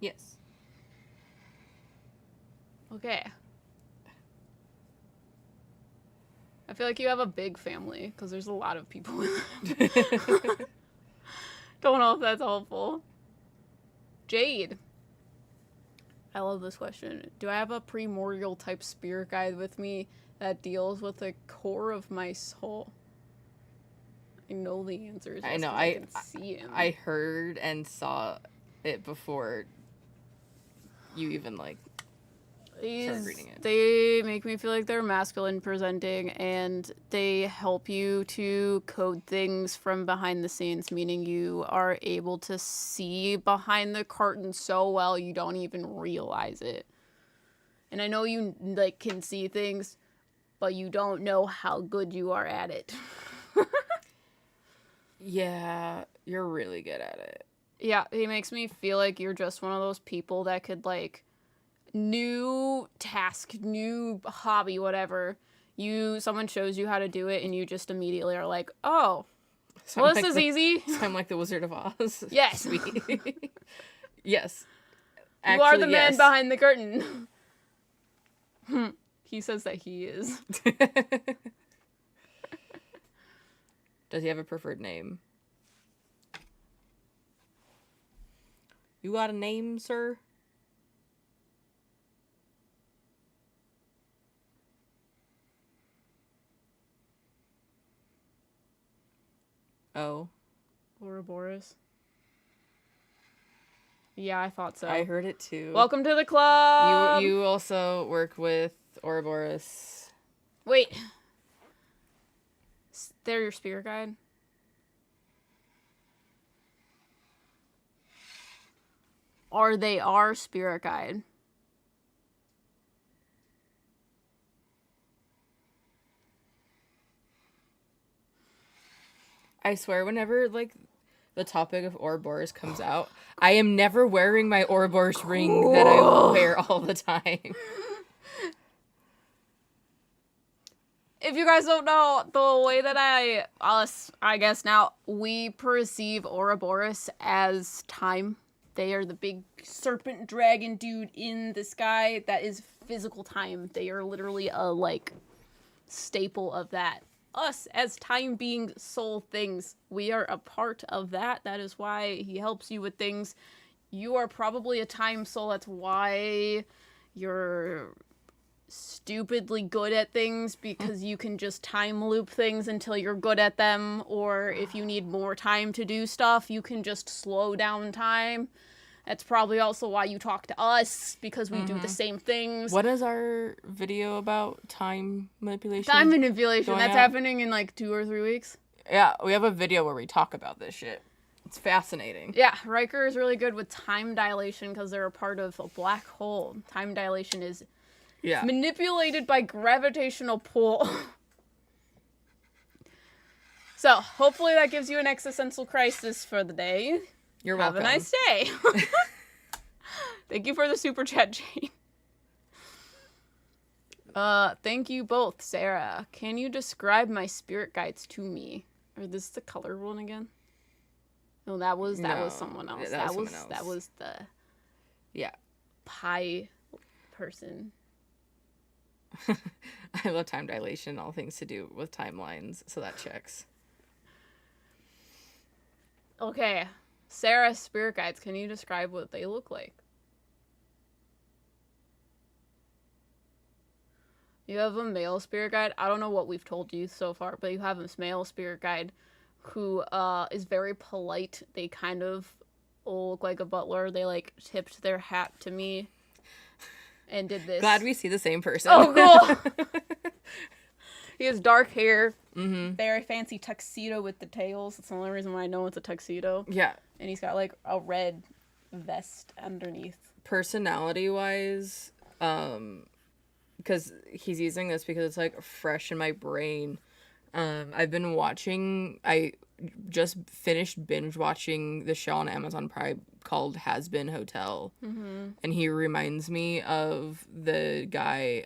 Yes. Okay. I feel like you have a big family because there's a lot of people in it. Don't know if that's helpful. Jade. I love this question. Do I have a primordial type spirit guide with me that deals with the core of my soul? I know the answer is yes. I know. 'cause I can see him. I heard and saw it before you even like started reading it. They make me feel like they're masculine presenting, and they help you to code things from behind the scenes, meaning you are able to see behind the curtain so well you don't even realize it. And I know you like can see things, but you don't know how good you are at it. Yeah, you're really good at it. Yeah, he makes me feel like you're just one of those people that could, like, new task, new hobby, whatever. Someone shows you how to do it, and you just immediately are like, oh, So well, I'm this like is easy. So I'm like the Wizard of Oz. Yes. Sweet. Yes. You are the Actually, man yes. behind the curtain. He says that he is. Does he have a preferred name? You got a name, sir? Oh. Ouroboros. Yeah, I thought so. I heard it too. Welcome to the club! You also work with Ouroboros. Wait. They're your spirit guide? Or they are spirit guide? I swear, whenever, like, the topic of Ouroboros comes out, I am never wearing my Ouroboros ring that I wear all the time. If you guys don't know, the way that I guess now, we perceive Ouroboros as time. They are the big serpent dragon dude in the sky that is physical time. They are literally a, like, staple of that. Us, as time being soul things, we are a part of that. That is why he helps you with things. You are probably a time soul. That's why you're stupidly good at things, because you can just time loop things until you're good at them, or if you need more time to do stuff, you can just slow down time. That's probably also why you talk to us, because we do the same things. What is our video about time manipulation? Time manipulation, that's out? happening in like 2 or 3 weeks. Yeah, we have a video where we talk about this shit. It's fascinating. Yeah, Riker is really good with time dilation because they're a part of a black hole. Time dilation is manipulated by gravitational pull. So, hopefully that gives you an existential crisis for the day. You're welcome. Have a nice day. Thank you for the super chat, Jane. Thank you both, Sarah. Can you describe my spirit guides to me? Or this is the color one again? No, that was someone else. That was someone else. That was the pie person. I love time dilation, all things to do with timelines, so that checks. Okay, Sarah's spirit guides. Can you describe what they look like? You have a male spirit guide. I don't know what we've told you so far, but you have this male spirit guide who is very polite. They kind of look like a butler. They like tipped their hat to me and did this. Glad we see the same person. Oh, cool. He has dark hair, very fancy tuxedo with the tails. That's the only reason why I know it's a tuxedo. Yeah. And he's got like a red vest underneath. Personality-wise, because he's using this because it's like fresh in my brain. I've been watching, I just finished binge watching the show on Amazon Prime called Has Been Hotel. And he reminds me of the guy,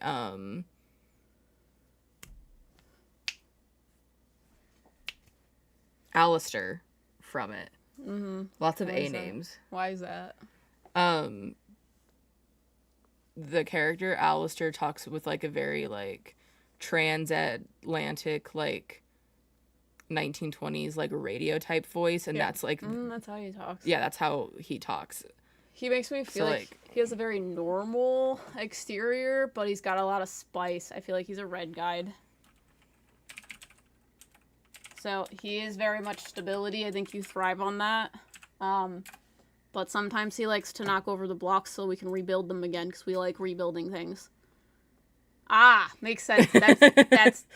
Alistair from it. Lots of A names. Why is that? The character Alistair talks with like a very like transatlantic like 1920s like radio type voice, and that's like that's how he talks. Yeah, that's how he talks. He makes me feel like he has a very normal exterior, but he's got a lot of spice. I feel like he's a red guide. So he is very much stability. I think you thrive on that. But sometimes he likes to knock over the blocks so we can rebuild them again, because we like rebuilding things. Ah, makes sense. That's.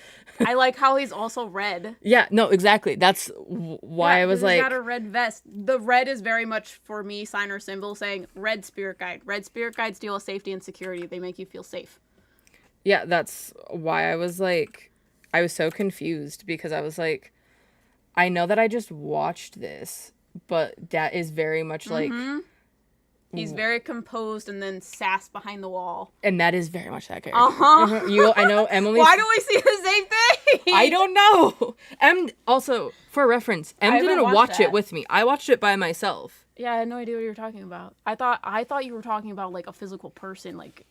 I like how he's also red. Yeah, no, exactly. That's why I was like. He's got a red vest. The red is very much for me sign or symbol saying red spirit guide. Red spirit guides deal with safety and security. They make you feel safe. Yeah, that's why I was like, I was so confused because I was like, I know that I just watched this, but that is very much like. He's very composed and then sass behind the wall. And that is very much that character. I know Emily. Why do we see the same thing? I don't know. Also, for reference, didn't watch it with me. I watched it by myself. Yeah, I had no idea what you were talking about. I thought you were talking about like a physical person, like.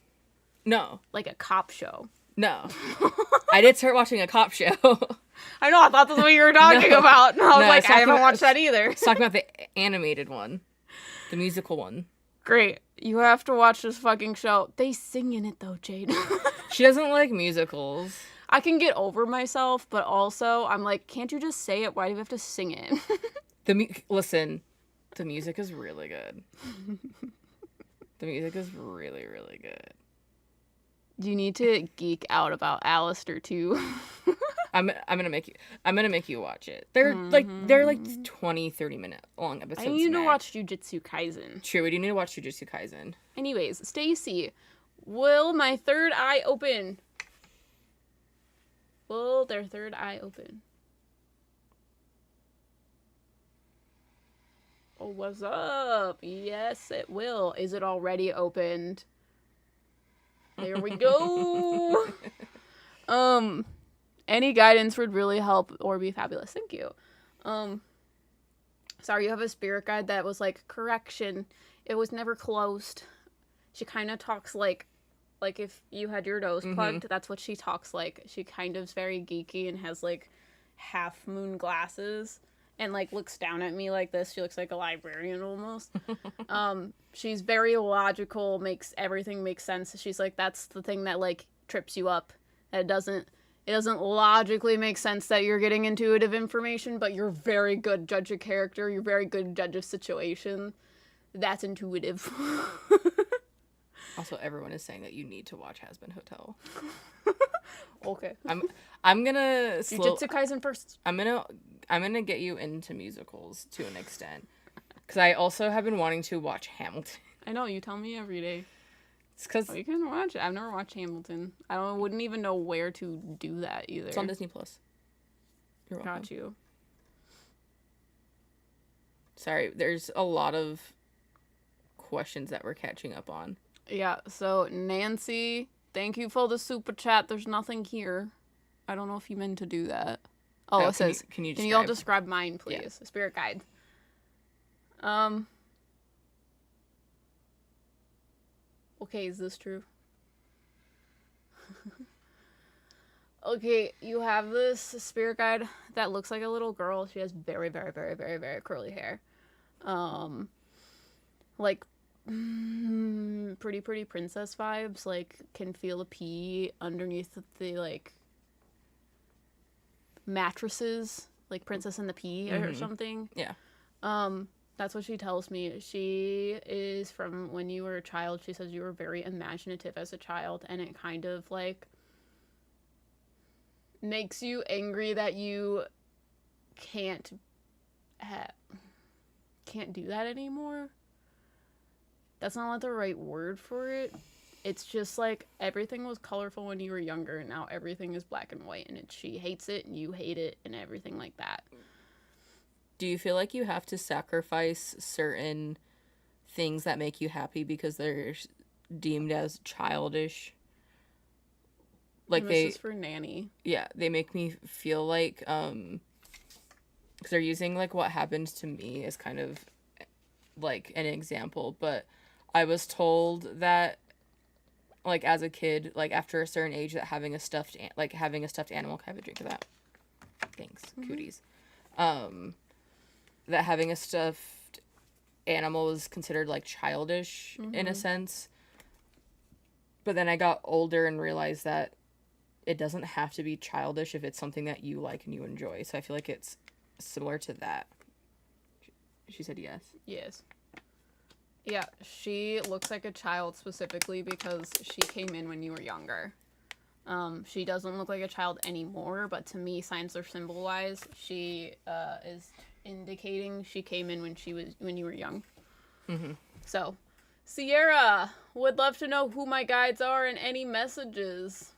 No. Like a cop show. No. I did start watching a cop show. I know, I thought that's what you were talking about. And I was like, I haven't watched that either. Talking about the animated one. The musical one. Great. You have to watch this fucking show. They sing in it though, Jade. She doesn't like musicals. I can get over myself, but also I'm like, can't you just say it? Why do you have to sing it? Listen, the music is really good. The music is really, really good. You need to geek out about Alistair too. I'm gonna make you watch it. They're like 20-30 minute long episodes. I need to watch Jujutsu Kaisen. True, we do need to watch Jujutsu Kaisen. Anyways, Stacy, will my third eye open? Will their third eye open? Oh, what's up? Yes, it will. Is it already opened? There we go. Any guidance would really help or be fabulous. Thank you. Sorry, you have a spirit guide that was like, correction, it was never closed. She kind of talks like if you had your nose plugged, that's what she talks like. She kind of is very geeky and has like half moon glasses and like looks down at me like this. She looks like a librarian almost. She's very logical, makes everything make sense. She's like, that's the thing that like trips you up. It doesn't logically make sense that you're getting intuitive information, but you're very good judge of character. You're very good judge of situation. That's intuitive. Also, everyone is saying that you need to watch Has Been Hotel. Okay. I'm gonna Jujutsu Kaisen first. I'm gonna get you into musicals to an extent, because I also have been wanting to watch Hamilton. I know, you tell me every day. It's because you can watch it. I've never watched Hamilton. I wouldn't even know where to do that either. It's on Disney Plus. You're welcome. Got you. Sorry, there's a lot of questions that we're catching up on. Yeah, so Nancy, thank you for the super chat. There's nothing here. I don't know if you meant to do that. Oh, it says, can you all describe mine, please? Yeah. Spirit guide. Okay, is this true? Okay, you have this spirit guide that looks like a little girl. She has very, very, very, very, very curly hair. Like, pretty princess vibes. Like, can feel a pea underneath the, like, mattresses. Like Princess and the Pea or something. Yeah. That's what she tells me. She is from when you were a child. She says you were very imaginative as a child, and it kind of, like, makes you angry that you can't do that anymore. That's not the right word for it. It's just like everything was colorful when you were younger, and now everything is black and white, and she hates it and you hate it and everything like that. Do you feel like you have to sacrifice certain things that make you happy because they're deemed as childish? Like, this is for Nanny. Yeah, they make me feel like, because they're using, like, what happened to me as kind of, like, an example, but I was told that, like, as a kid, like, after a certain age, that having a stuffed animal, can I have a drink of that? Thanks, cooties. That having a stuffed animal was considered, like, childish in a sense. But then I got older and realized that it doesn't have to be childish if it's something that you like and you enjoy. So I feel like it's similar to that. She said yes. Yes. Yeah, she looks like a child specifically because she came in when you were younger. She doesn't look like a child anymore, but to me, signs or symbol-wise, she is indicating she came in when you were young. So, Sierra would love to know who my guides are and any messages.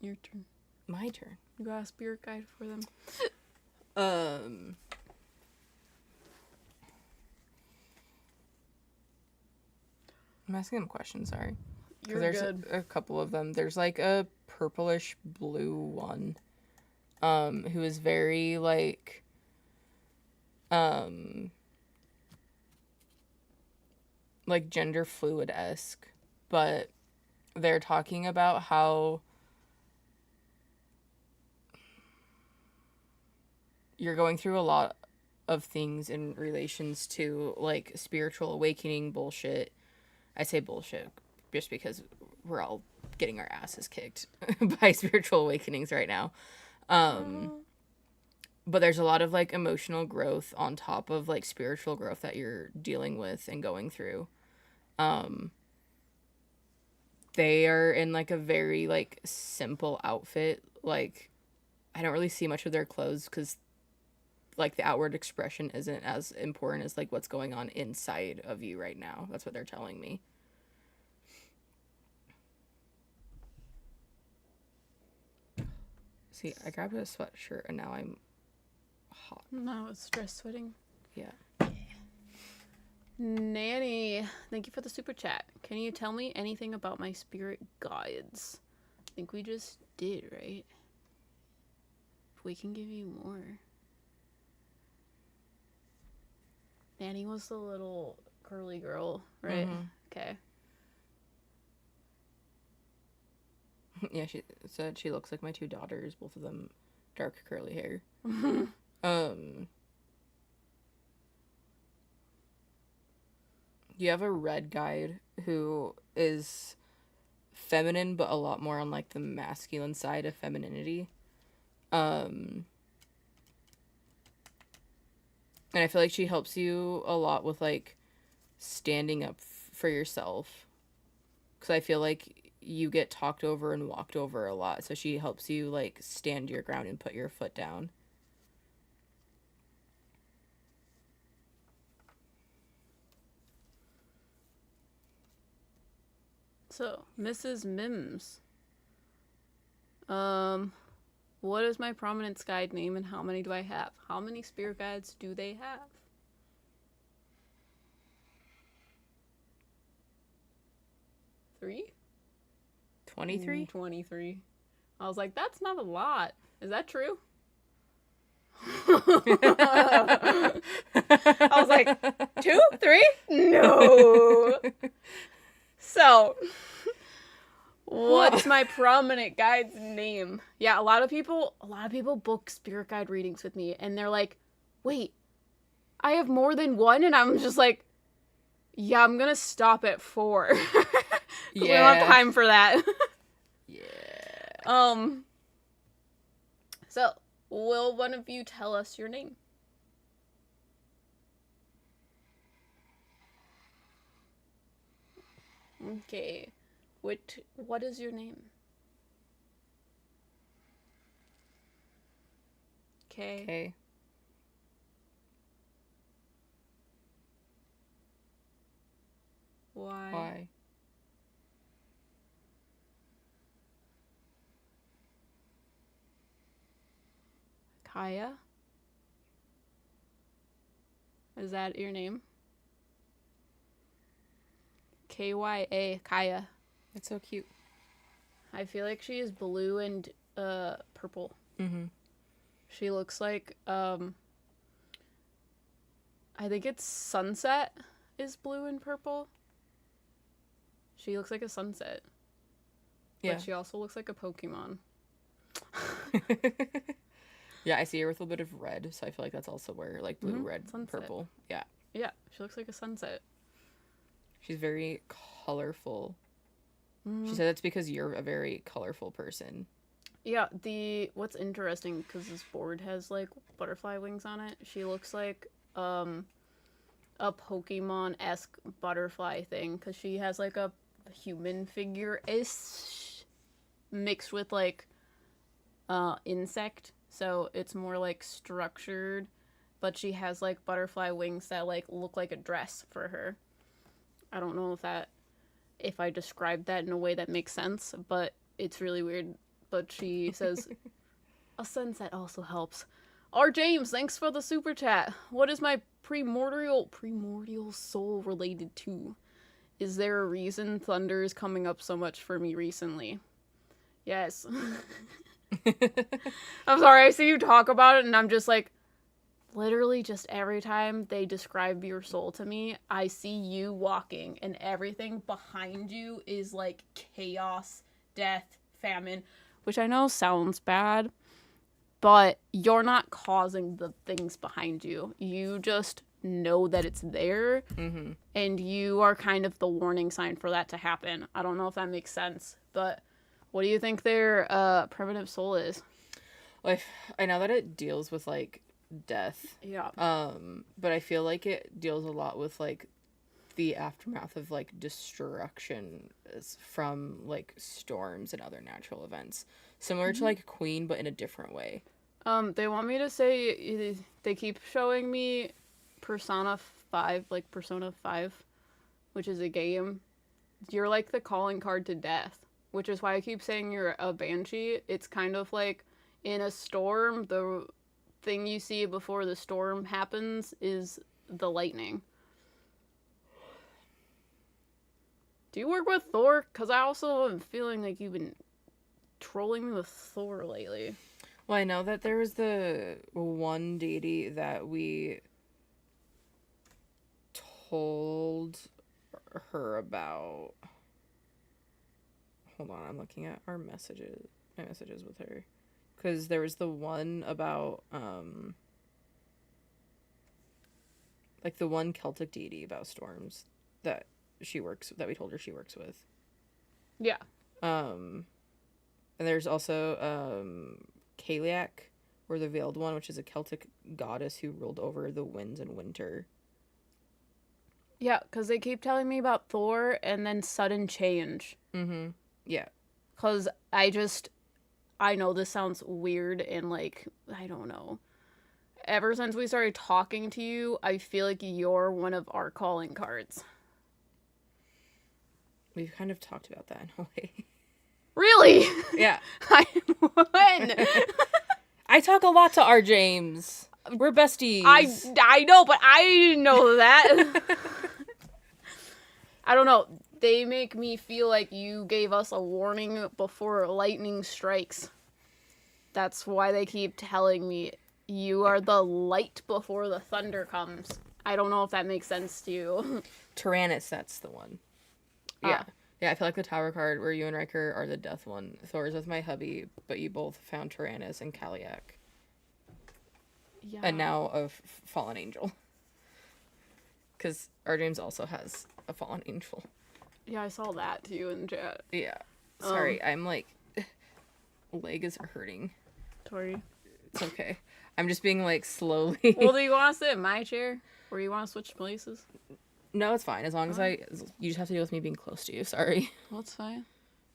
Your turn. My turn. You got a spirit guide for them? I'm asking them questions, sorry. You're there's good. A couple of them. There's, like, a purplish blue one, who is very, like, like, gender fluid-esque, but they're talking about how you're going through a lot of things in relations to, like, spiritual awakening bullshit. I say bullshit just because we're all getting our asses kicked by spiritual awakenings right now. But there's a lot of, like, emotional growth on top of, like, spiritual growth that you're dealing with and going through. They are in, like, a very, like, simple outfit. Like, I don't really see much of their clothes because, like, the outward expression isn't as important as, like, what's going on inside of you right now. That's what they're telling me. See, I grabbed a sweatshirt and now I'm hot. No, it's stress sweating. Yeah. Nanny, thank you for the super chat. Can you tell me anything about my spirit guides? I think we just did, right? If we can give you more. Nanny was the little curly girl, right? Okay. Yeah, she said she looks like my two daughters, both of them dark curly hair. You have a red guide who is feminine, but a lot more on, like, the masculine side of femininity. And I feel like she helps you a lot with, like, standing up for yourself. Because I feel like you get talked over and walked over a lot. So she helps you, like, stand your ground and put your foot down. So, Mrs. Mims. What is my prominence guide name and how many do I have? How many spirit guides do they have? 3? 23? 23. I was like, that's not a lot. Is that true? I was like, 2? 3? No. So, what's my prominent guide's name? Yeah, a lot of people book spirit guide readings with me, and they're like, wait, I have more than one? And I'm just like, yeah, I'm gonna stop at 4. We don't have time for that. Yeah. So, will one of you tell us your name? Okay. What is your name? Okay. Why? Kaya? Is that your name? Kya, Kaya. That's so cute. I feel like she is blue and purple. Mm-hmm. She looks like I think it's sunset is blue and purple. She looks like a sunset. Yeah. But she also looks like a Pokemon. Yeah, I see her with a little bit of red, so I feel like that's also where, like, blue, red, sunset. purple. Yeah. Yeah, she looks like a sunset. She's very colorful. She said it's because you're a very colorful person. Yeah, what's interesting, because this board has, like, butterfly wings on it, she looks like, a Pokemon-esque butterfly thing, because she has, like, a human figure-ish mixed with, like, insect, so it's more, like, structured, but she has, like, butterfly wings that, like, look like a dress for her. I don't know if I described that in a way that makes sense, but it's really weird. But she says, a sunset also helps. R. James, thanks for the super chat. What is my primordial soul related to? Is there a reason thunder is coming up so much for me recently? Yes. I'm sorry, I see you talk about it and I'm just like, literally just every time they describe your soul to me, I see you walking and everything behind you is like chaos, death, famine, which I know sounds bad, but you're not causing the things behind you. You just know that it's there, and you are kind of the warning sign for that to happen. I don't know if that makes sense, but what do you think their primitive soul is? Like, I know that it deals with, like, death. Yeah. But I feel like it deals a lot with, like, the aftermath of, like, destruction from, like, storms and other natural events. Similar to, like, Queen, but in a different way. They want me to say, they keep showing me Persona 5, which is a game. You're, like, the calling card to death, which is why I keep saying you're a banshee. It's kind of like, in a storm, the thing you see before the storm happens is the lightning. Do you work with Thor? Because I also am feeling like you've been trolling me with Thor lately. Well, I know that there was the one deity that we told her about. Hold on, I'm looking at my messages with her. Because there was the one about, like, the one Celtic deity about storms that we told her she works with. Yeah. And there's also, Kaliak, or the Veiled One, which is a Celtic goddess who ruled over the winds in winter. Yeah, because they keep telling me about Thor and then sudden change. Yeah. Because I know this sounds weird and, like, I don't know. Ever since we started talking to you, I feel like you're one of our calling cards. We've kind of talked about that in a way. Really? Yeah. When? I talk a lot to our James. We're besties. I know, but I didn't know that. I don't know. They make me feel like you gave us a warning before lightning strikes. That's why they keep telling me you are the light before the thunder comes. I don't know if that makes sense to you. Tyrannus, that's the one. Yeah. Yeah, I feel like the Tower card where you and Riker are the death one. Thor's with my hubby, but you both found Tyrannus and Kaliak. Yeah. And now a fallen angel. Because our James also has a fallen angel. Yeah, I saw that too in chat. Yeah. Sorry, I'm like... leg is hurting. Sorry. It's okay. I'm just being like slowly... Well, do you want to sit in my chair? Or you want to switch places? No, it's fine. As long as you just have to deal with me being close to you. Sorry. Well, it's fine.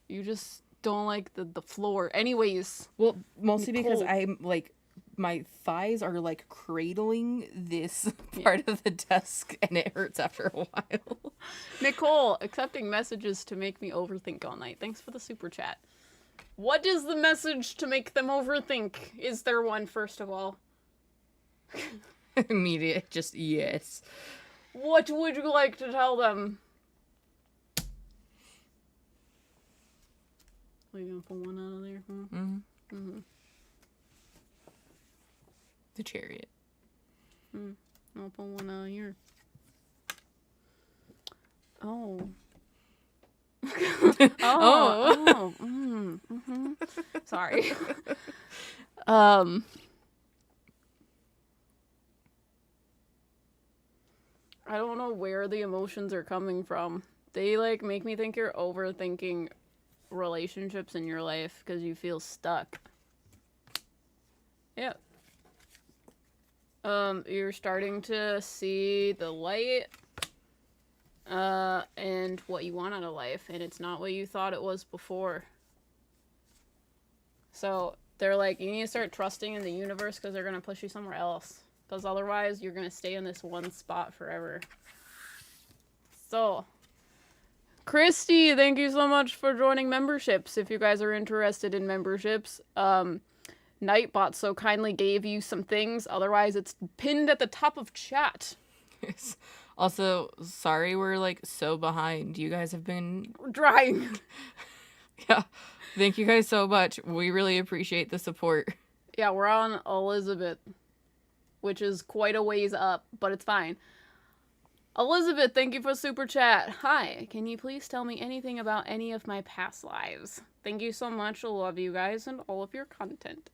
You just don't like the floor. Anyways. Well, mostly because I'm like... my thighs are like cradling this part of the desk and it hurts after a while. Nicole, accepting messages to make me overthink all night. Thanks for the super chat. What is the message to make them overthink? Is there one, first of all? Immediate, just yes. What would you like to tell them? Are you gonna pull one out of there? Mm-hmm. The chariot. I'll pull one out of here. Oh. Sorry. I don't know where the emotions are coming from. They like make me think you're overthinking relationships in your life because you feel stuck. Yeah. You're starting to see the light, and what you want out of life, and it's not what you thought it was before. So, they're like, you need to start trusting in the universe because they're gonna push you somewhere else. Because otherwise, you're gonna stay in this one spot forever. So, Christy, thank you so much for joining memberships. If you guys are interested in memberships, Nightbot so kindly gave you some things. Otherwise, it's pinned at the top of chat. Also, sorry we're like so behind. You guys have been trying. Yeah. Thank you guys so much. We really appreciate the support. Yeah, we're on Elizabeth, which is quite a ways up, but it's fine. Elizabeth, thank you for super chat. Hi, can you please tell me anything about any of my past lives? Thank you so much. I love you guys and all of your content.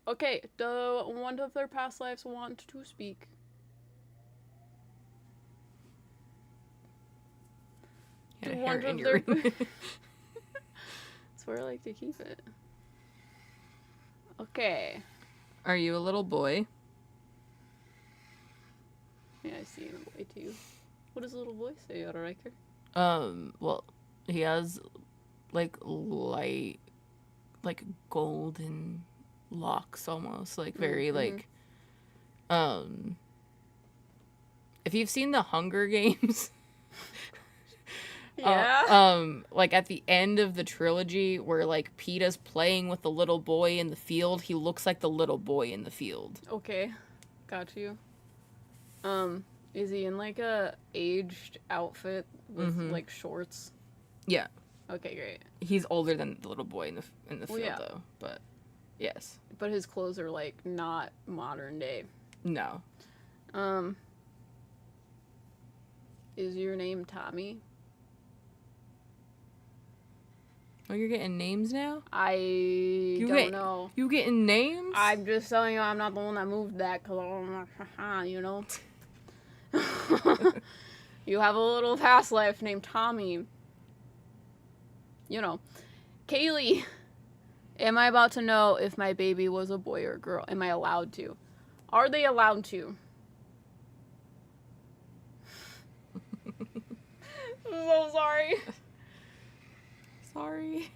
Okay, do one of their past lives want to speak? You had a hair in your ring. That's where I like to keep it. Okay. Are you a little boy? Yeah, I see a boy too. What does a little boy say, Riker? Well, he has like light, like golden locks almost, like very like if you've seen the Hunger Games, yeah, like at the end of the trilogy where like PETA's playing with the little boy in the field, he looks like the little boy in the field. Okay, got you. Is he in like a aged outfit with like shorts? Yeah. Okay, great. He's older than the little boy in the field though, but yes. But his clothes are like not modern day. No. Is your name Tommy? Oh, you're getting names now? I don't know. You getting names? I'm just telling you, I'm not the one that moved that, because you know. You have a little past life named Tommy. You know. Kaylee, am I about to know if my baby was a boy or a girl? Am I allowed to? Are they allowed to? I'm so sorry. Sorry.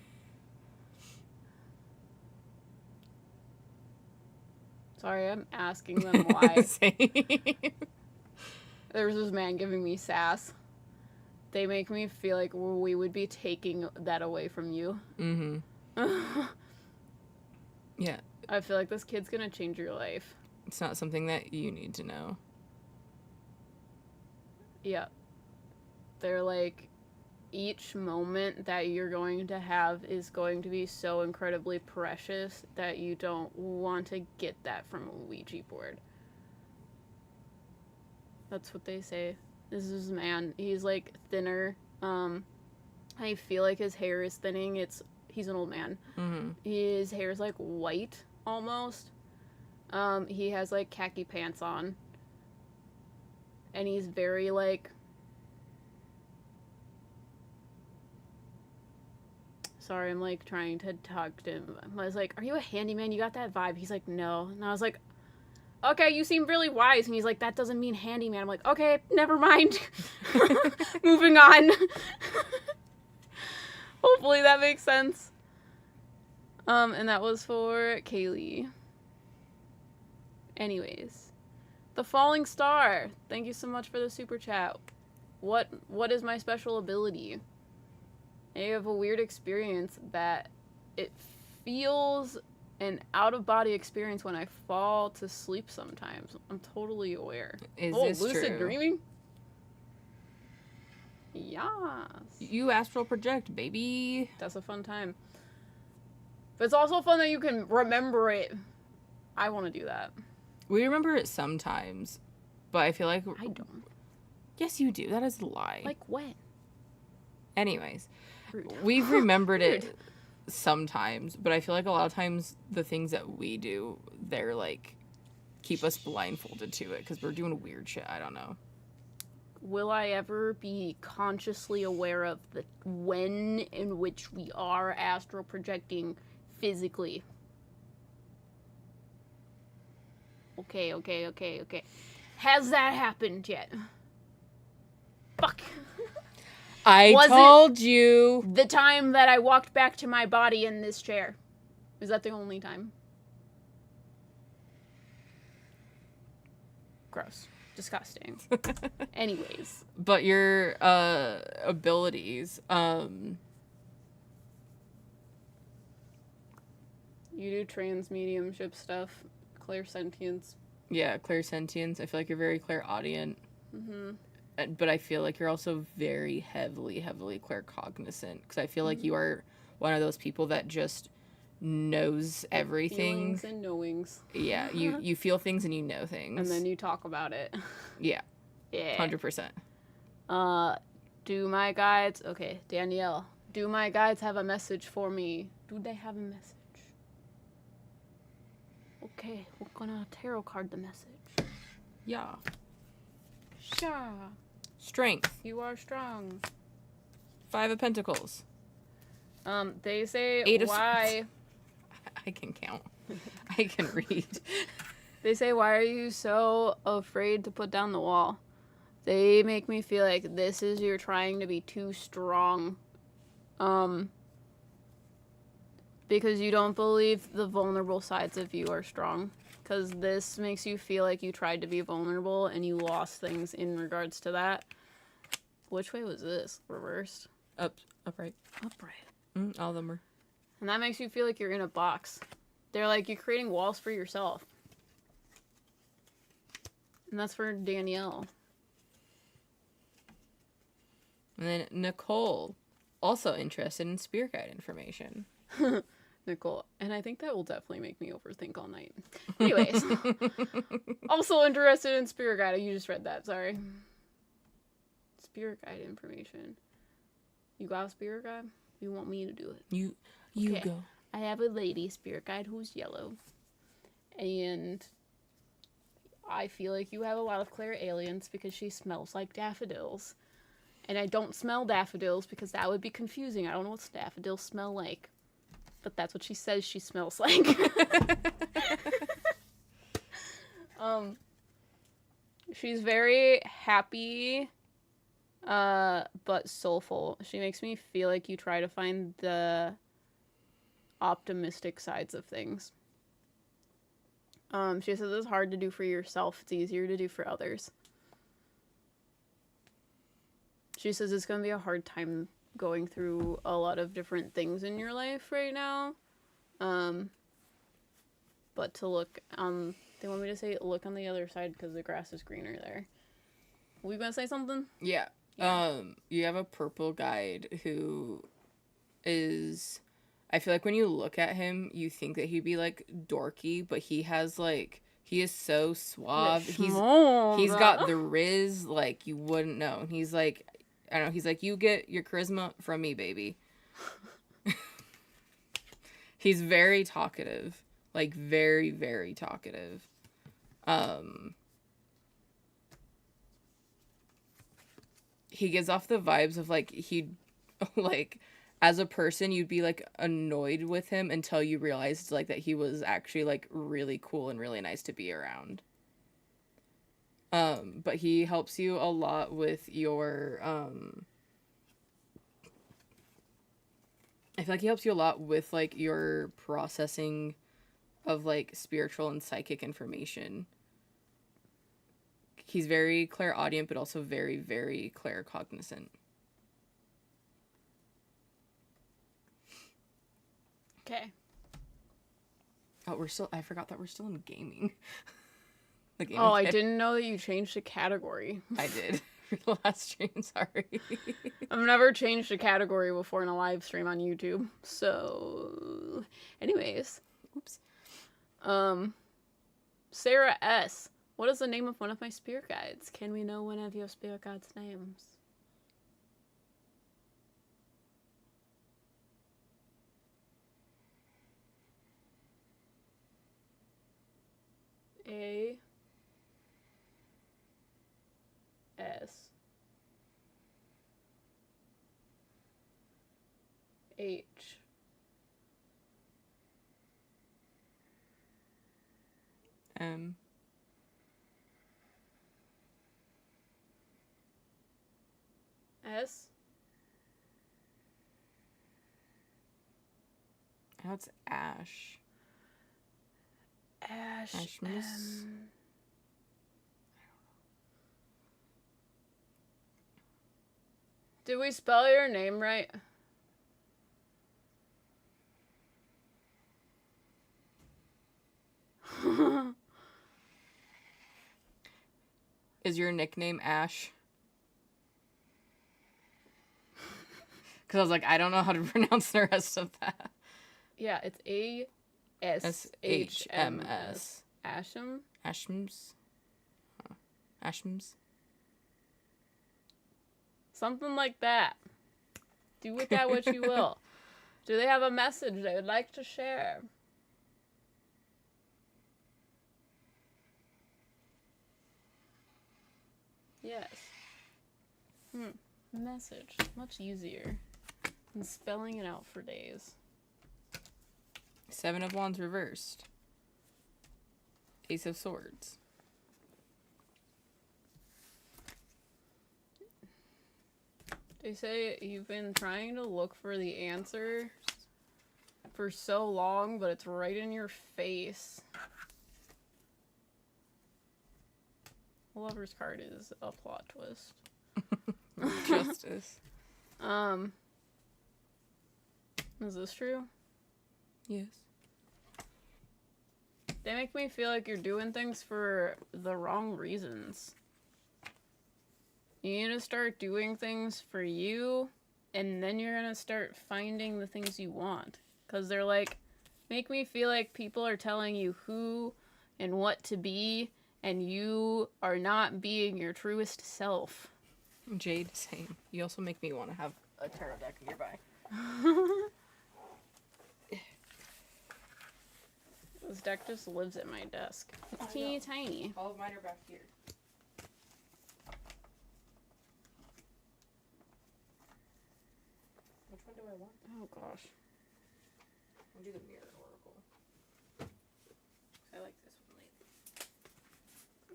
Sorry, I'm asking them why. Same. There's this man giving me sass. They make me feel like we would be taking that away from you. Mm-hmm. Yeah. I feel like this kid's gonna change your life. It's not something that you need to know. Yeah. They're like, each moment that you're going to have is going to be so incredibly precious that you don't want to get that from a Ouija board. That's what they say. This is a man. He's like thinner. I feel like his hair is thinning. He's an old man. Mm-hmm. His hair is like white almost. He has like khaki pants on. And he's very like... Sorry, I'm like trying to talk to him. I was like, are you a handyman? You got that vibe. He's like, no. And I was like, okay, you seem really wise. And he's like, that doesn't mean handyman. I'm like, okay, never mind. Moving on. Hopefully that makes sense. And that was for Kaylee. Anyways. The Falling Star. Thank you so much for the super chat. What is my special ability? I have a weird experience that it feels an out-of-body experience when I fall to sleep sometimes. I'm totally aware. Is this lucid true? Dreaming? Yes. You astral project, baby. That's a fun time. But it's also fun that you can remember it. I want to do that. We remember it sometimes, but I feel like... I don't. Yes, you do. That is a lie. Like when? Anyways, Rude. we've remembered it sometimes, but I feel like a lot of times the things that we do, they're like, keep us blindfolded to it because we're doing weird shit. I don't know. Will I ever be consciously aware of the when in which we are astral projecting physically? Okay. Has that happened yet? Fuck. I told you. The time that I walked back to my body in this chair. Is that the only time? Gross. Disgusting. Anyways. But your abilities, You do trans mediumship stuff, clairsentience. yeah, clairsentience. I feel like you're very clairaudient. Mm-hmm. But I feel like you're also very heavily claircognizant. Because I feel like you are one of those people that just knows everything. Feelings and knowings. Yeah, you feel things and you know things. And then you talk about it. Yeah. Yeah. 100%. Do my guides... Okay, Danielle. Do my guides have a message for me? Do they have a message? Okay, we're gonna tarot card the message. Yeah. Sure. Strength. You are strong. 5 of Pentacles. They say 8 of why... I can count. I can read. They say, why are you so afraid to put down the wall? They make me feel like this is you're trying to be too strong. Because you don't believe the vulnerable sides of you are strong. Because this makes you feel like you tried to be vulnerable and you lost things in regards to that. Which way was this? Reversed? Upright. Upright. All of them are. And that makes you feel like you're in a box. They're like, you're creating walls for yourself. And that's for Danielle. And then Nicole, also interested in spirit guide information. Nicole. And I think that will definitely make me overthink all night. Anyways. Also interested in spirit guide. You just read that, sorry. Spirit guide information. You got a spirit guide? You want me to do it? You Okay. go. I have a lady spirit guide who's yellow. And I feel like you have a lot of clairalience because she smells like daffodils. And I don't smell daffodils because that would be confusing. I don't know what daffodils smell like. But that's what she says she smells like. She's very happy, but soulful. She makes me feel like you try to find the optimistic sides of things. She says it's hard to do for yourself. It's easier to do for others. She says it's going to be a hard time going through a lot of different things in your life right now. but to look on. They want me to say look on the other side because the grass is greener there. Were you gonna say something? Yeah. You have a purple guide who is. I feel like when you look at him, you think that he'd be like dorky, but he has like he is so suave. He's got the riz like you wouldn't know. He's like, I don't know. He's like, you get your charisma from me, baby. He's very talkative, like very, very talkative. He gives off the vibes of like he'd like as a person you'd be like annoyed with him until you realized like that he was actually like really cool and really nice to be around. But he helps you a lot with your I feel like he helps you a lot with like your processing of like spiritual and psychic information. He's very clairaudient, but also very, very claircognizant. Okay. Oh, I forgot that we're still in gaming. The gaming I didn't know that you changed the category. I did. The last stream, sorry. I've never changed a category before in a live stream on YouTube. So, anyways. Oops. Sarah S. What is the name of one of my spirit guides? Can we know one of your spirit guides' names? A. S. H. M. S. Now it's Ash. Ash. Ashmus. Did we spell your name right? Is your nickname Ash? Because I was like, I don't know how to pronounce the rest of that. Yeah, it's A-S-H-M-S. Asham? Ashms? Ashms? Something like that. Do with that what you will. Do they have a message they would like to share? Yes. Message. Much easier than spelling it out for days. 7 of Wands reversed. Ace of Swords. They say you've been trying to look for the answer for so long, but it's right in your face. Lover's card is a plot twist. Justice. Is this true? Yes. They make me feel like you're doing things for the wrong reasons. You need to start doing things for you, and then you're gonna start finding the things you want. Because they're like, make me feel like people are telling you who and what to be, and you are not being your truest self. Jade, same. You also make me want to have a tarot deck nearby. This deck just lives at my desk. It's teeny tiny. All of mine are back here. Which one do I want? Oh gosh. I'll do the Mirror Oracle. I like this one lately.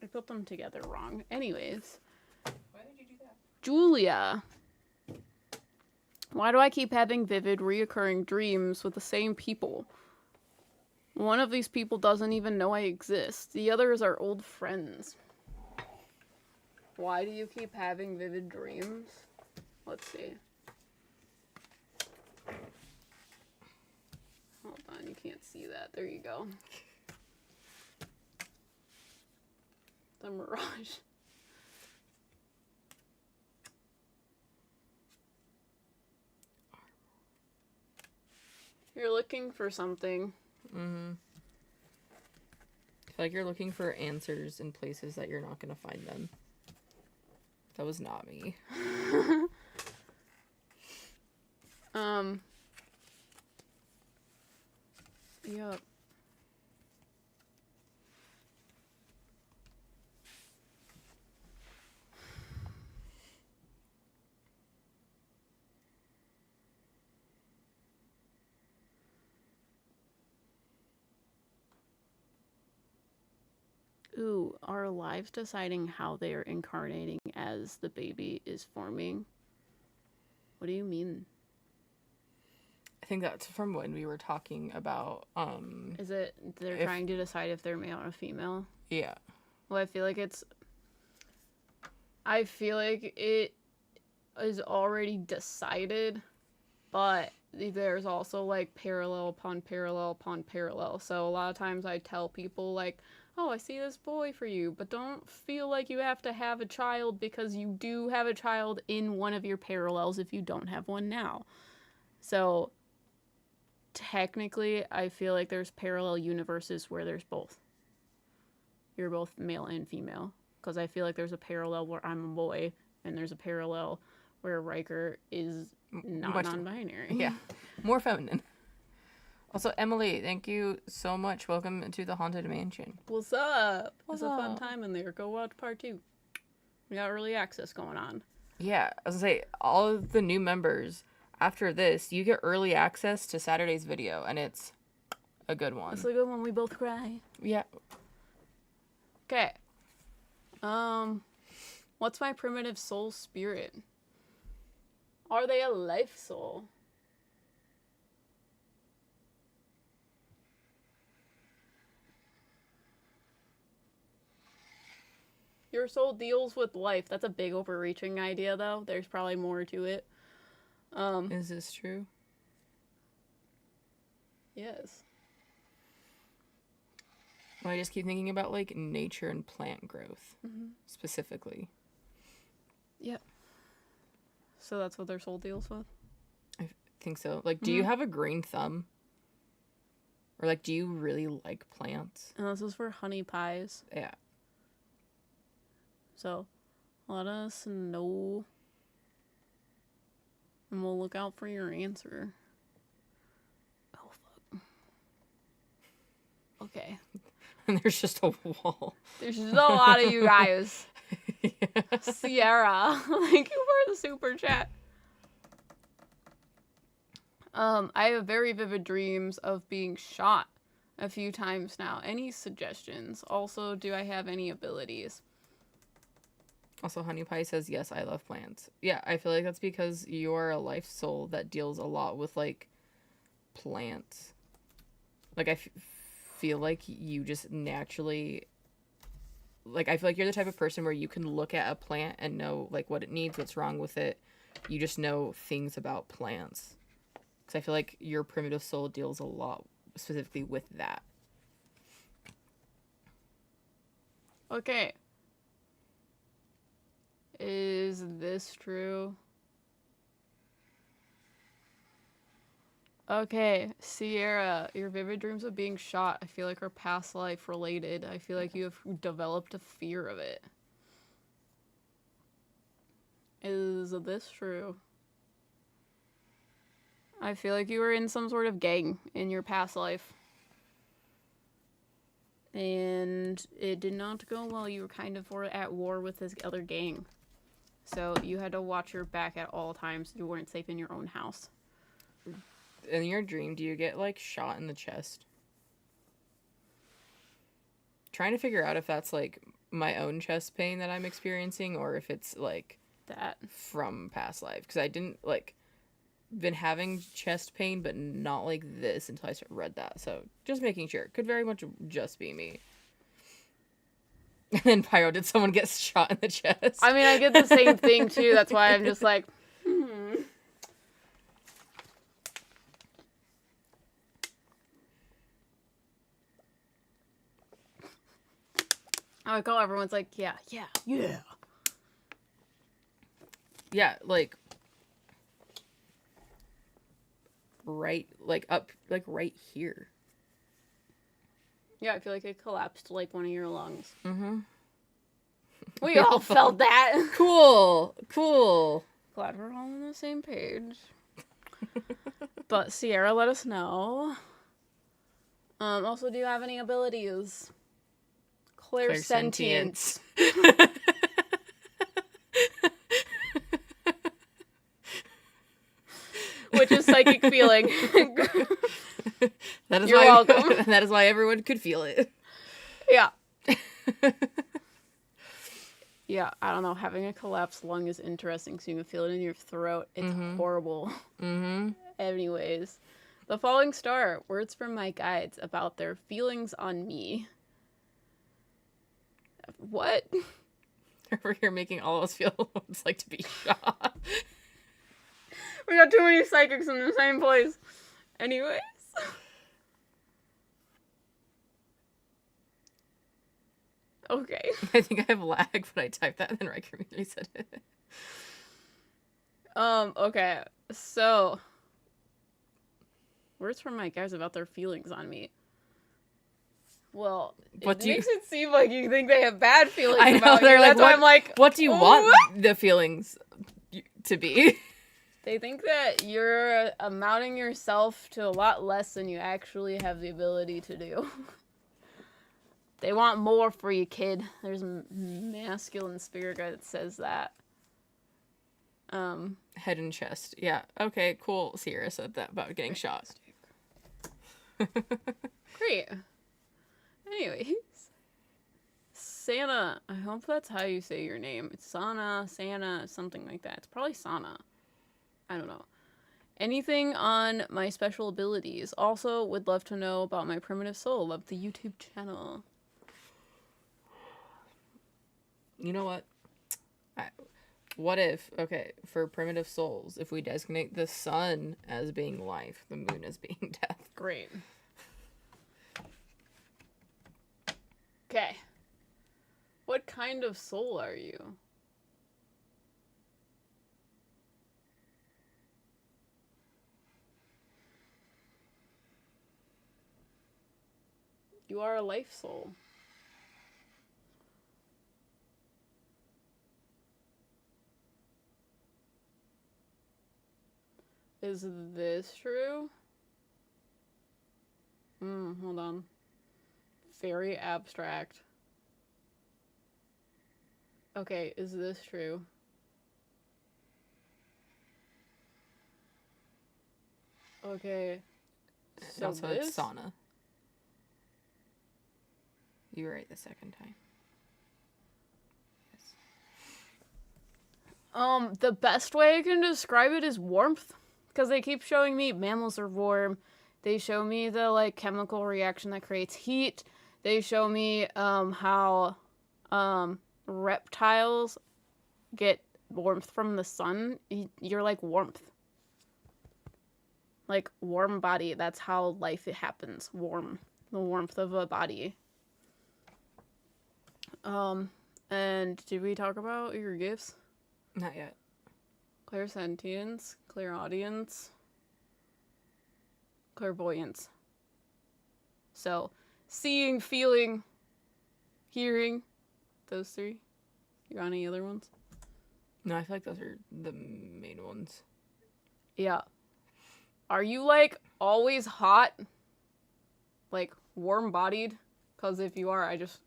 I put them together wrong. Anyways. Why did you do that? Julia. Why do I keep having vivid, reoccurring dreams with the same people? One of these people doesn't even know I exist. The others are old friends. Why do you keep having vivid dreams? Let's see. Hold on, you can't see that. There you go. The Mirage. You're looking for something. Mm-hmm. I feel like you're looking for answers in places that you're not going to find them. That was not me. Yep. Ooh, are lives deciding how they are incarnating as the baby is forming? What do you mean? I think that's from when we were talking about, Is it they're trying to decide if they're male or female? Yeah. Well, I feel like it is already decided, but there's also, like, parallel upon parallel upon parallel. So a lot of times I tell people, like, oh, I see this boy for you, but don't feel like you have to have a child because you do have a child in one of your parallels if you don't have one now. So technically, I feel like there's parallel universes where there's both. You're both male and female. Because I feel like there's a parallel where I'm a boy, and there's a parallel where Riker is not non-binary. Yeah, more feminine. Also, Emily, thank you so much. Welcome to the Haunted Mansion. What's up? It's a fun time in there. Go watch part 2. We got early access going on. Yeah, I was gonna say, all of the new members, after this, you get early access to Saturday's video, and it's a good one. It's a good one. We both cry. Yeah. Okay. What's my primitive soul spirit? Are they a life soul? Your soul deals with life. That's a big overreaching idea, though. There's probably more to it. Is this true? Yes. Well, I just keep thinking about, like, nature and plant growth, specifically. Yep. So that's what their soul deals with? I think so. Like, do you have a green thumb? Or, like, do you really like plants? And this is for honey pies. Yeah. So, let us know. And we'll look out for your answer. Oh, fuck. Okay. And there's just a wall. There's just a lot of you guys. Yeah. Sierra, thank you for the super chat. I have very vivid dreams of being shot a few times now. Any suggestions? Also, do I have any abilities? Also, Honey Pie says, yes, I love plants. Yeah, I feel like that's because you're a life soul that deals a lot with, like, plants. Like, I feel like you just naturally... Like, I feel like you're the type of person where you can look at a plant and know, like, what it needs, what's wrong with it. You just know things about plants. Because I feel like your primitive soul deals a lot specifically with that. Okay. Is this true? Okay, Sierra, your vivid dreams of being shot, I feel like are past life related. I feel like you have developed a fear of it. Is this true? I feel like you were in some sort of gang in your past life. And it did not go well. You were kind of at war with this other gang. So you had to watch your back at all times. You weren't safe in your own house. In your dream, do you get, like, shot in the chest? Trying to figure out if that's, like, my own chest pain that I'm experiencing or if it's, like, That. from past life. Because I didn't, like, been having chest pain, but not like this until I read that. So just making sure. Could very much just be me. And then Pyro, did someone get shot in the chest? I mean, I get the same thing, too. That's why I'm just like, I like how everyone's like, yeah, yeah, yeah. Yeah, like right, like up, like right here. Yeah, I feel like it collapsed like one of your lungs. Mm-hmm. We all felt that. Cool. Cool. Glad we're all on the same page. But Sierra, let us know. Also, do you have any abilities? Clairsentience. Which is psychic feeling. That is You're welcome. That is why everyone could feel it. Yeah. Yeah, I don't know. Having a collapsed lung is interesting, so you can feel it in your throat. It's horrible. Mm-hmm. Anyways, the falling star. Words from my guides about their feelings on me. What? Over here making all of us feel what it's like to be shot. We got too many psychics in the same place. Anyways. Okay. I think I have lag, but I typed that and then Riker immediately said it. Okay. So, words from my guys about their feelings on me. Well, it makes it seem like you think they have bad feelings about you. That's why I'm like, what do you want the feelings to be? They think that you're amounting yourself to a lot less than you actually have the ability to do. They want more for you, kid. There's a masculine spirit guide that says that. Head and chest. Yeah. Okay, cool. Sierra said that about getting shot. Great. Anyways. Santa. I hope that's how you say your name. It's Santa, something like that. It's probably Sana. I don't know. Anything on my special abilities. Also, would love to know about my primitive soul. Love the YouTube channel. You know what? What if, okay, for primitive souls, if we designate the sun as being life, the moon as being death? Great. Okay. What kind of soul are you? You are a life soul. Is this true? Hold on. Very abstract. Okay, is this true? Okay. So also, this? it's sauna. You were right the second time. Yes. The best way I can describe it is warmth. Because they keep showing me mammals are warm. They show me the, like, chemical reaction that creates heat. They show me, how, reptiles get warmth from the sun. You're like warmth. Like, warm body. That's how life happens. Warm. The warmth of a body. And did we talk about your gifts? Not yet. Clairsentience, clairaudience, clairvoyance. So, seeing, feeling, hearing, those three. You got any other ones? No, I feel like those are the main ones. Yeah. Are you, like, always hot? Like, warm-bodied? Because if you are, I just...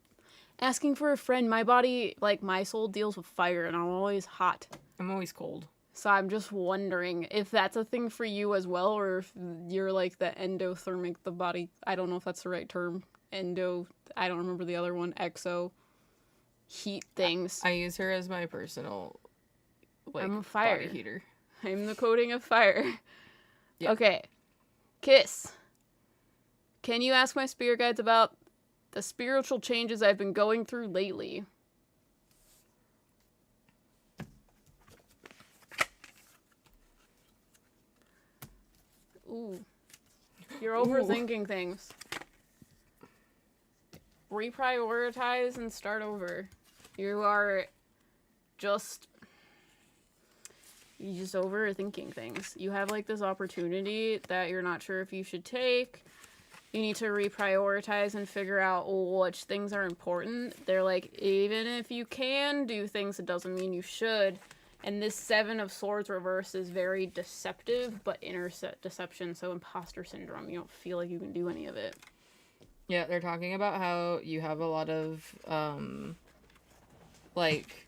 Asking for a friend. My body, like, my soul deals with fire, and I'm always hot. I'm always cold. So I'm just wondering if that's a thing for you as well, or if you're like the endothermic, the body, I don't know if that's the right term, I don't remember the other one, exo, heat things. I use her as my personal, like, I'm a fire. body heater. I'm the coating of fire. Yeah. Okay. Kiss. Can you ask my spirit guides about the spiritual changes I've been going through lately? Ooh. You're overthinking things. reprioritize and start over. You're just overthinking things. You have like this opportunity that you're not sure if you should take. You need to reprioritize and figure out which things are important. They're like, even if you can do things, it doesn't mean you should. And this 7 of Swords reverse is very deceptive, but inner deception, so imposter syndrome. You don't feel like you can do any of it. Yeah, they're talking about how you have a lot of, like,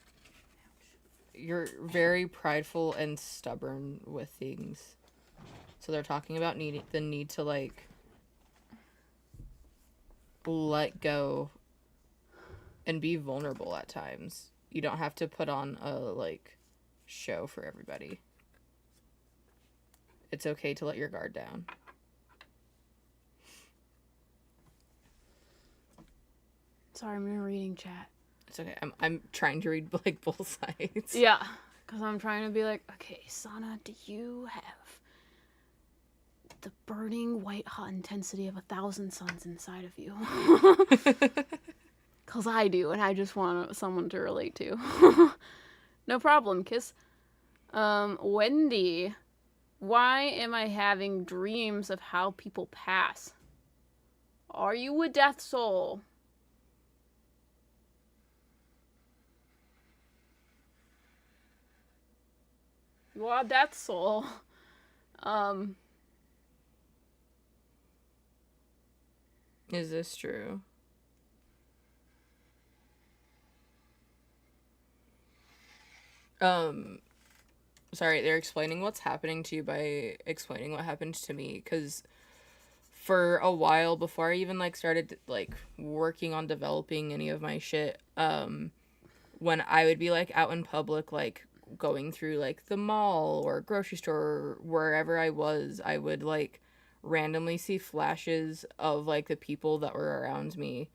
you're very prideful and stubborn with things. So they're talking about the need to, like, let go and be vulnerable at times. You don't have to put on a, like, show for everybody. It's okay to let your guard down. Sorry, I'm reading chat. It's okay. I'm trying to read, like, both sides. Yeah, because I'm trying to be like, okay, Sana, do you have the burning white hot intensity of 1,000 suns inside of you? Because I do, and I just want someone to relate to. No problem, kiss. Wendy, why am I having dreams of how people pass? Are you a death soul? You are a death soul. Is this true? Sorry, they're explaining what's happening to you by explaining what happened to me, because for a while before I even, like, started, like, working on developing any of my shit, when I would be, like, out in public, like, going through, like, the mall or grocery store or wherever I was, I would, like, randomly see flashes of, like, the people that were around me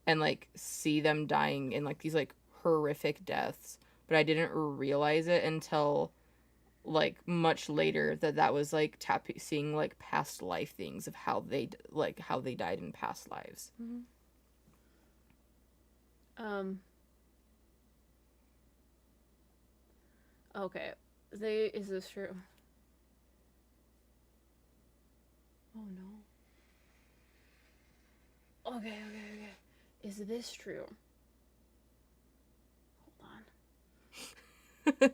and, like, see them dying in, like, these, like, horrific deaths. But I didn't realize it until, like, much later that was, like, seeing, like, past life things of how they died in past lives. Mm-hmm. Okay. Is this true? Oh no. Okay. Is this true? Hold on.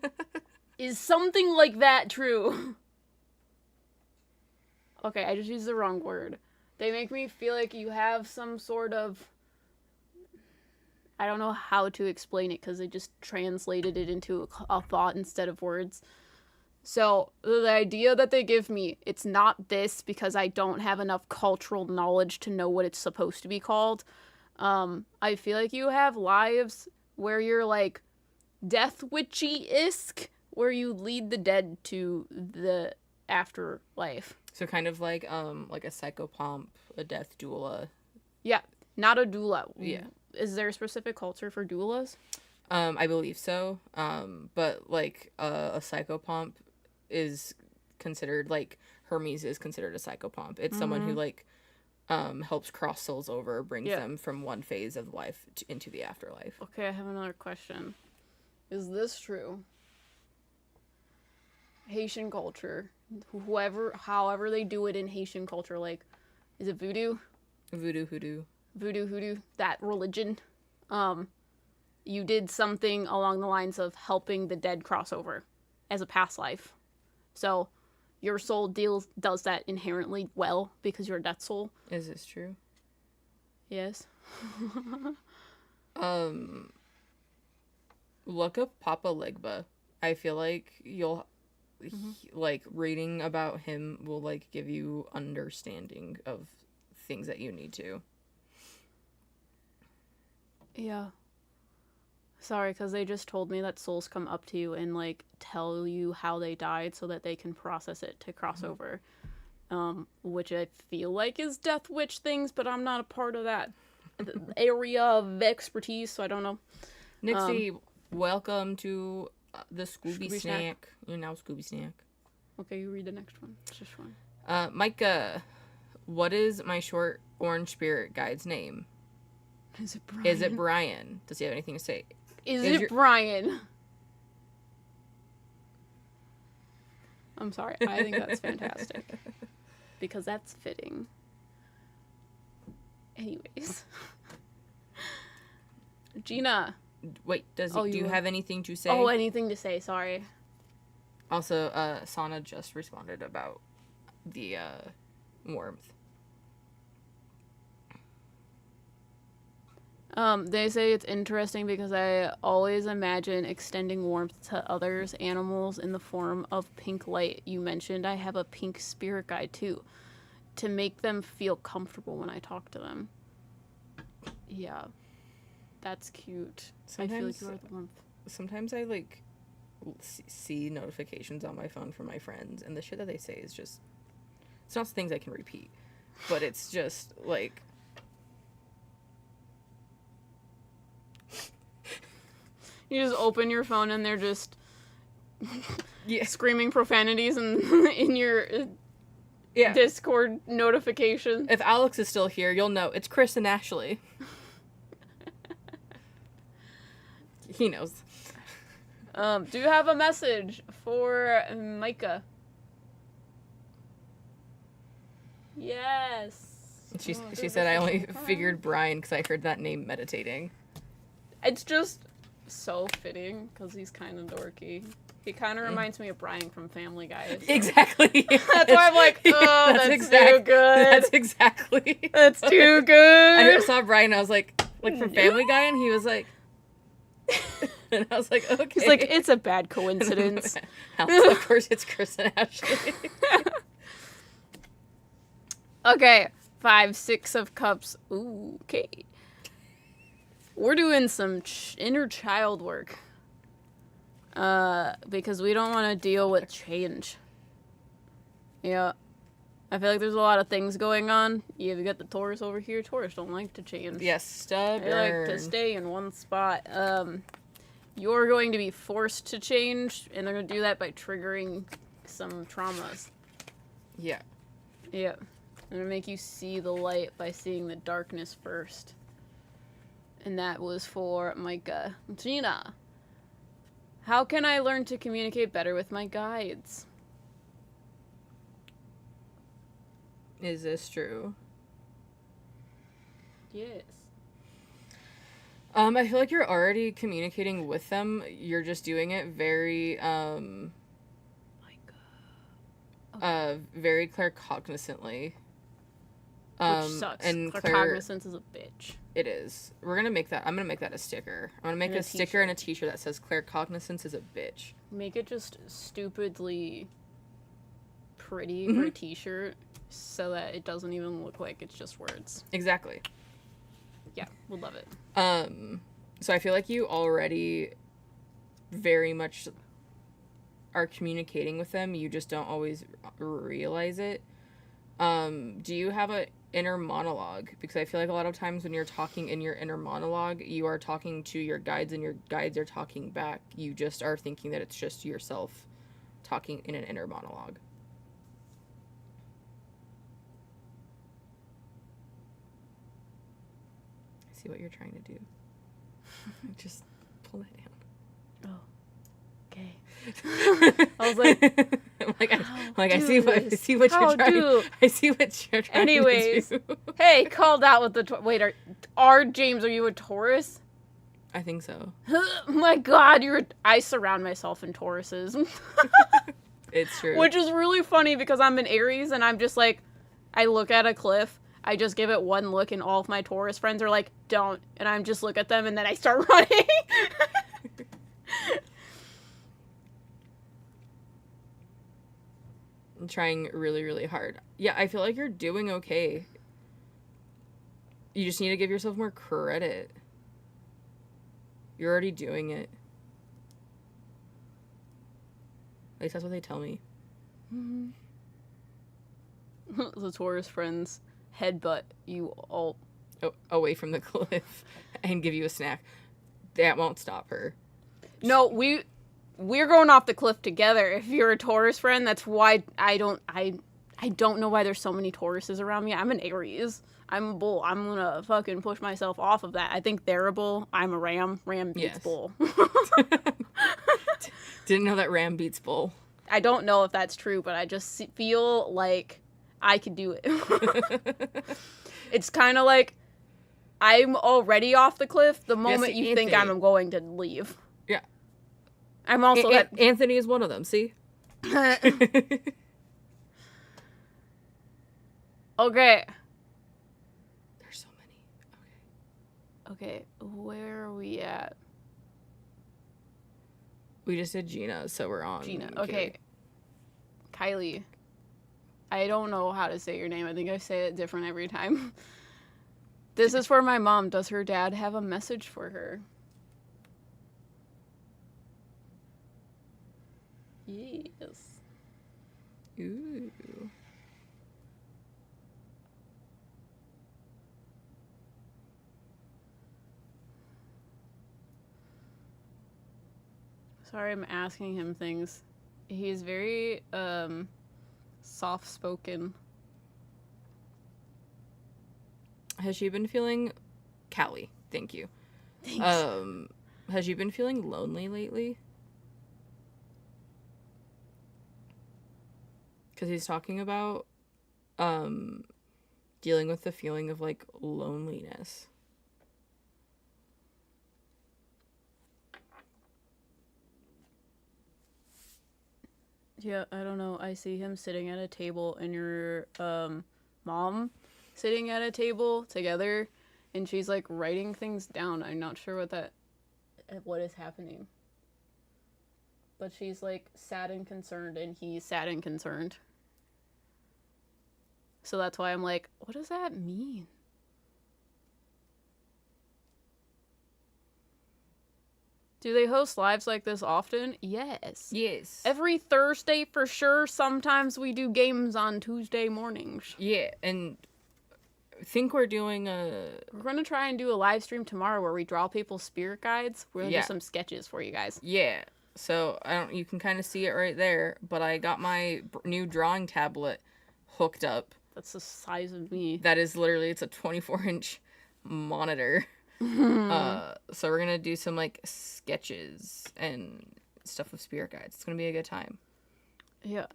Is something like that true? Okay, I just used the wrong word. They make me feel like you have some sort of... I don't know how to explain it because they just translated it into a thought instead of words. So the idea that they give me, it's not this because I don't have enough cultural knowledge to know what it's supposed to be called. I feel like you have lives where you're like death witchy-esque, where you lead the dead to the afterlife. So kind of like a psychopomp, a death doula. Yeah, not a doula. Yeah. Is there a specific culture for doulas? I believe so. But like a psychopomp is considered, like, Hermes is considered a psychopomp. It's someone who, like, helps cross souls over, brings them from one phase of life into the afterlife. Okay, I have another question. Is this true? Haitian culture, however they do it in Haitian culture, like, is it voodoo? Voodoo, that religion. You did something along the lines of helping the dead cross over as a past life. So your soul does that inherently well because you're a death soul. Is this true? Yes. Look up Papa Legba. I feel like you'll like reading about him will, like, give you understanding of things that you need to. Yeah. Sorry, because they just told me that souls come up to you and, like, tell you how they died so that they can process it to cross over. Which I feel like is Death Witch things, but I'm not a part of that area of expertise, so I don't know. Nixie, welcome to the Scooby Snack. You're now Scooby Snack. Okay, you read the next one. It's just one. Micah, what is my short orange spirit guide's name? Is it Brian? Is it Brian? Does he have anything to say? Is it Brian? I'm sorry. I think that's fantastic. Because that's fitting. Anyways. Gina. Wait, do you have anything to say? Oh, anything to say, sorry. Also, Sana just responded about the warmth. They say it's interesting because I always imagine extending warmth to others, animals, in the form of pink light. You mentioned I have a pink spirit guide too, to make them feel comfortable when I talk to them. Yeah, that's cute. I feel like you are the warmth. Sometimes I like see notifications on my phone from my friends, and the shit that they say is just, it's not things I can repeat, but it's just like, you just open your phone and they're just yeah, screaming profanities in your Discord notification. If Alex is still here, you'll know it's Chris and Ashley. He knows. Do you have a message for Micah? Yes. She said I only figured Brian because I heard that name meditating. It's just so fitting because he's kind of dorky. He kind of reminds me of Brian from Family Guy. So. Exactly. That's why I'm like, oh, that's too good. That's exactly. That's too good. I saw Brian and I was like from Family Guy, and he was like, and I was like, okay. He's like, it's a bad coincidence. Of course it's Chris and Ashley. Okay, 5, 6 of Cups. Ooh, okay. We're doing some inner child work. Because we don't want to deal with change. Yeah. I feel like there's a lot of things going on. You've got the Taurus over here. Taurus don't like to change. Yes, stubborn. They like to stay in one spot. You're going to be forced to change, and they're going to do that by triggering some traumas. Yeah. Yeah. They're going to make you see the light by seeing the darkness first. And that was for Micah. Gina. How can I learn to communicate better with my guides? Is this true? Yes. I feel like you're already communicating with them. You're just doing it very, very claircognizantly. Which sucks. And claircognizance is a bitch. It is. I'm gonna make that a sticker. I'm gonna make a sticker and a t-shirt that says claircognizance is a bitch. Make it just stupidly pretty for a t-shirt so that it doesn't even look like it's just words. Exactly. Yeah, we'll love it. So I feel like you already very much are communicating with them. You just don't always realize it. Do you have a inner monologue? Because I feel like a lot of times when you're talking in your inner monologue, you are talking to your guides and your guides are talking back. You just are thinking that it's just yourself talking in an inner monologue. I see what you're trying to do. Just pull it down. Oh. Okay. I was like, I see what you're trying Anyways, to do. Hey, called out with the wait. Are James? Are you a Taurus? I think so. My God, I surround myself in Tauruses. It's true. Which is really funny because I'm an Aries and I'm just like, I look at a cliff. I just give it one look and all of my Taurus friends are like, don't. And I'm just look at them and then I start running. I'm trying really, really hard. Yeah, I feel like you're doing okay. You just need to give yourself more credit. You're already doing it. At least that's what they tell me. Mm-hmm. The Taurus friends headbutt you all away from the cliff and give you a snack. That won't stop her. No, we're going off the cliff together. If you're a Taurus friend, that's why I don't know why there's so many Tauruses around me. I'm an Aries. I'm a bull. I'm gonna fucking push myself off of that. I think they're a bull. I'm a ram. Ram beats Yes. bull. Didn't know that ram beats bull. I don't know if that's true, but I just feel like I could do it. It's kind of like I'm already off the cliff the moment you think I'm going to leave. Yeah. I'm also... Anthony is one of them, see? Okay. There's so many. Okay, where are we at? We just did Gina, so we're on. Gina, okay. Kylie. I don't know how to say your name. I think I say it different every time. This is for my mom. Does her dad have a message for her? Yes. Ooh. Sorry, I'm asking him things. He's very, soft-spoken. Has she been feeling... Callie, thank you. Thanks. Has she been feeling lonely lately? Because he's talking about, dealing with the feeling of, like, loneliness. Yeah, I don't know. I see him sitting at a table and your mom sitting at a table together, and she's like writing things down. I'm not sure what is happening. But she's like sad and concerned, and he's sad and concerned. So that's why I'm like, what does that mean? Do they host lives like this often? Yes. Yes. Every Thursday for sure. Sometimes we do games on Tuesday mornings. Yeah, and I think we're doing We're going to try and do a live stream tomorrow where we draw people's spirit guides. We're going to do some sketches for you guys. Yeah. So, you can kind of see it right there, but I got my new drawing tablet hooked up. That's the size of me. That is literally, it's a 24-inch monitor. So we're gonna do some like sketches and stuff with spirit guides. It's gonna be a good time. Yeah.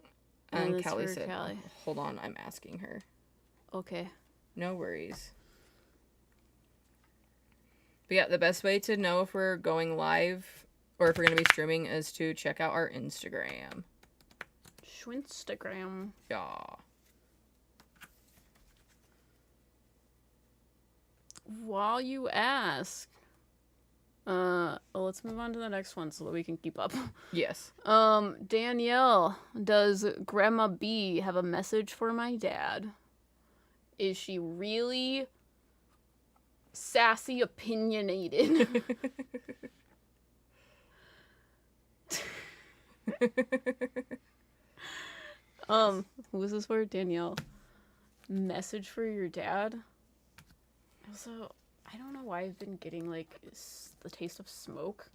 And Callie said, hold on, I'm asking her. Okay. No worries. But yeah, the best way to know if we're going live or if we're gonna be streaming is to check out our Instagram. Schwinstagram. Yeah. While you ask, let's move on to the next one so that we can keep up. Yes. Danielle, does Grandma B have a message for my dad? Is she really sassy, opinionated? Who is this for? Danielle. Message for your dad? Also, I don't know why I've been getting, like, the taste of smoke.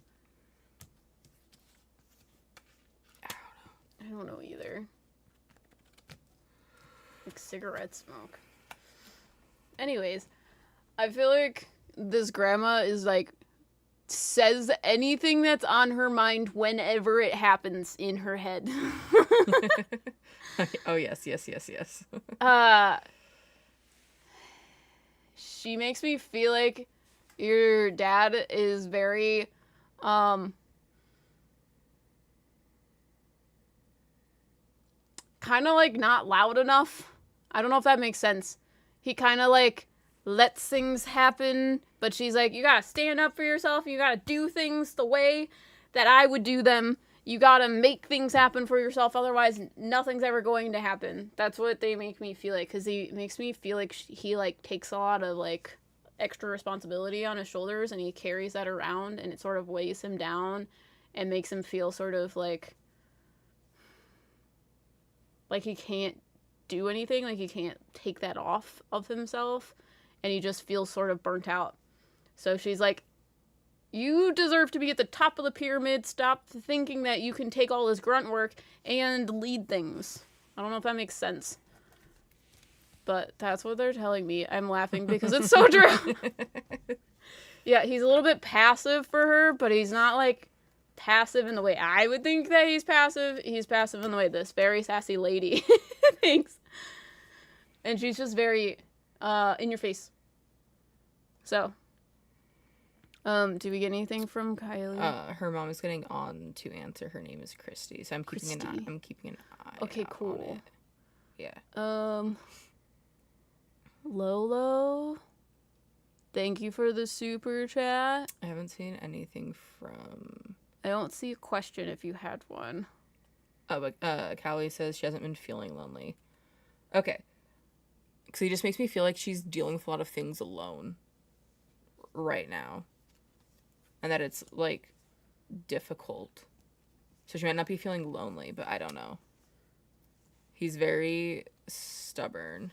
I don't know either. Like, cigarette smoke. Anyways, I feel like this grandma is, like, says anything that's on her mind whenever it happens in her head. Oh, yes. She makes me feel like your dad is very, kind of like not loud enough. I don't know if that makes sense. He kind of like lets things happen, but she's like, you gotta stand up for yourself. You gotta do things the way that I would do them. You gotta make things happen for yourself. Otherwise, nothing's ever going to happen. That's what they make me feel like. Because he makes me feel like he, like, takes a lot of, like, extra responsibility on his shoulders. And he carries that around. And it sort of weighs him down. And makes him feel sort of, like he can't do anything. Like, he can't take that off of himself. And he just feels sort of burnt out. So she's like, you deserve to be at the top of the pyramid. Stop thinking that you can take all this grunt work and lead things. I don't know if that makes sense. but that's what they're telling me. I'm laughing because it's so true. Yeah, he's a little bit passive for her, but he's not, like, passive in the way I would think that he's passive. He's passive in the way this very sassy lady thinks. And she's just very in your face. So, do we get anything from Kylie? Her mom is getting on to answer. Her name is Christy, so I'm keeping an eye. Okay, out cool. on it. Yeah. Lolo, thank you for the super chat. I haven't seen anything from. I don't see a question if you had one. Oh, but Callie says she hasn't been feeling lonely. Okay. Because he just makes me feel like she's dealing with a lot of things alone right now. And that it's, like, difficult. So she might not be feeling lonely, but I don't know. He's very stubborn.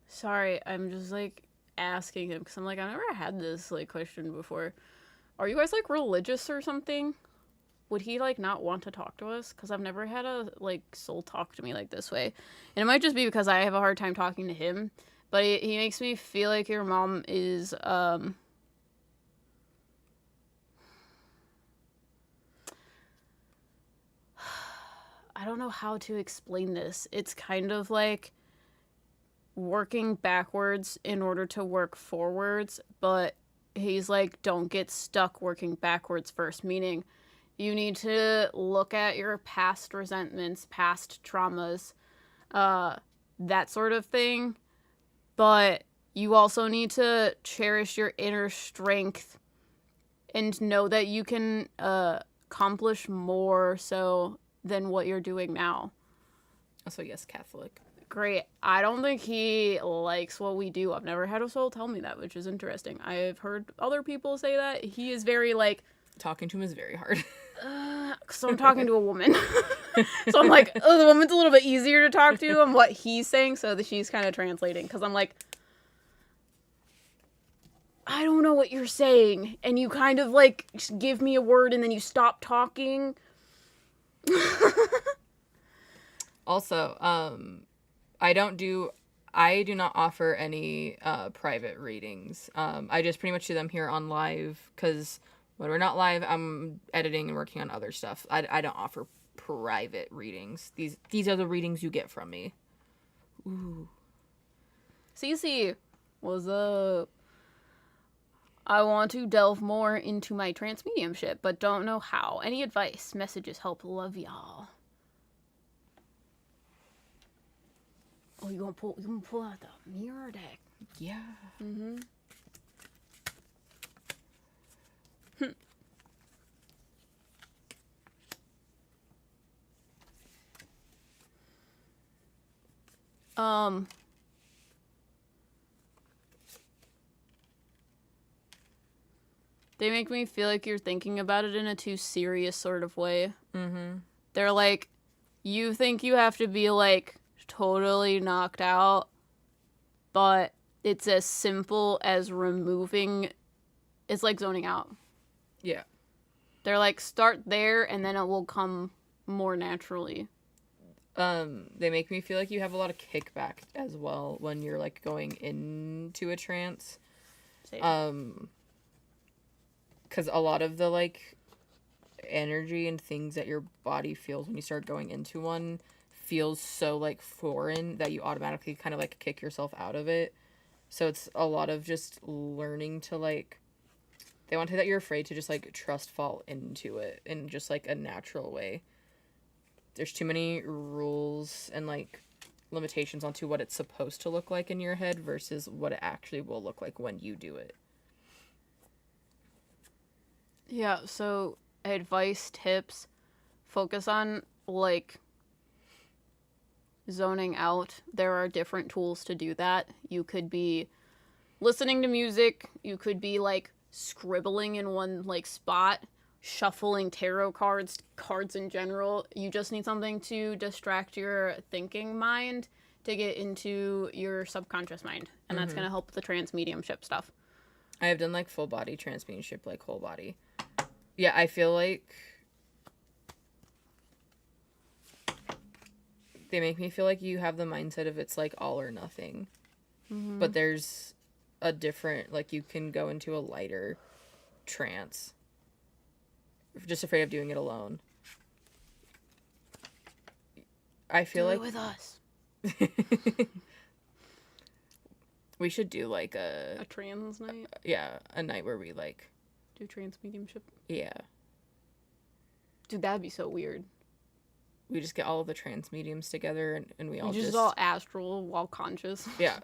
Sorry, I'm just, like, asking him, because I'm like, I've never had this, like, question before. Are you guys, like, religious or something? Would he, like, not want to talk to us? Because I've never had a, like, soul talk to me like this way. And it might just be because I have a hard time talking to him. But he makes me feel like your mom is, I don't know how to explain this. It's kind of like working backwards in order to work forwards, but he's like, don't get stuck working backwards first, meaning you need to look at your past resentments, past traumas, that sort of thing, but you also need to cherish your inner strength and know that you can accomplish more so than what you're doing now. Also, yes, Catholic. Great. I don't think he likes what we do. I've never had a soul tell me that, which is interesting. I've heard other people say that. He is very, like... Talking to him is very hard. So I'm talking to a woman. So I'm like, oh, the woman's a little bit easier to talk to on what he's saying, so that she's kind of translating. Because I'm like, I don't know what you're saying. And you kind of, like, just give me a word and then you stop talking. Also, I do not offer any private readings. I just pretty much do them here on live, because when we're not live, I'm editing and working on other stuff. I don't offer private readings. These are the readings you get from me. Ooh. Cece, what's up? I want to delve more into my trance mediumship, but don't know how. Any advice? Messages help. Love y'all. Oh, you gonna pull out the mirror deck? Yeah. Mm-hmm. They make me feel like you're thinking about it in a too serious sort of way. Mm-hmm. They're like, you think you have to be, like, totally knocked out, but it's as simple as removing. It's like zoning out. Yeah. They're like, start there and then it will come more naturally. They make me feel like you have a lot of kickback as well when you're, like, going into a trance. Same. Because a lot of the, like, energy and things that your body feels when you start going into one feels so, like, foreign that you automatically kind of, like, kick yourself out of it. So it's a lot of just learning to, like, they want to say that you're afraid to just, like, trust fall into it in just, like, a natural way. There's too many rules and, like, limitations onto what it's supposed to look like in your head versus what it actually will look like when you do it. Yeah, so advice, tips, focus on, like, zoning out. There are different tools to do that. You could be listening to music. You could be, like, scribbling in one, like, spot, shuffling tarot cards in general. You just need something to distract your thinking mind to get into your subconscious mind. And that's going to help with the trance mediumship stuff. I have done, like, full body trance mediumship, like, whole body. Yeah, I feel like they make me feel like you have the mindset of it's like all or nothing. Mm-hmm. But there's a different, like, you can go into a lighter trance. Just afraid of doing it alone. I feel Do like it with us. we should do like A trans night? a night where we like Do trans mediumship? yeah. Dude, that'd be so weird. We just get all of the trans mediums together and we all just all astral while conscious. Yeah.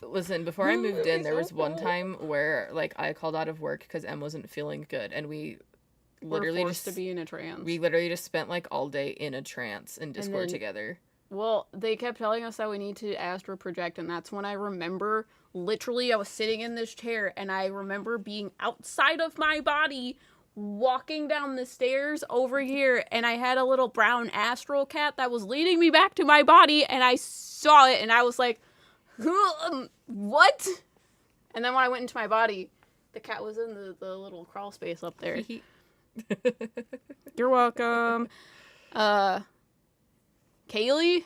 Listen, before I moved in, there was one time where like I called out of work because Em wasn't feeling good, and we literally We're forced just to be in a trance. we literally just spent like all day in a trance in Discord together. Well, they kept telling us that we need to astral project, and that's when I remember, literally, I was sitting in this chair, and I remember being outside of my body, walking down the stairs over here, and I had a little brown astral cat that was leading me back to my body, and I saw it, and I was like, what? And then when I went into my body, the cat was in the little crawl space up there. You're welcome. Kaylee?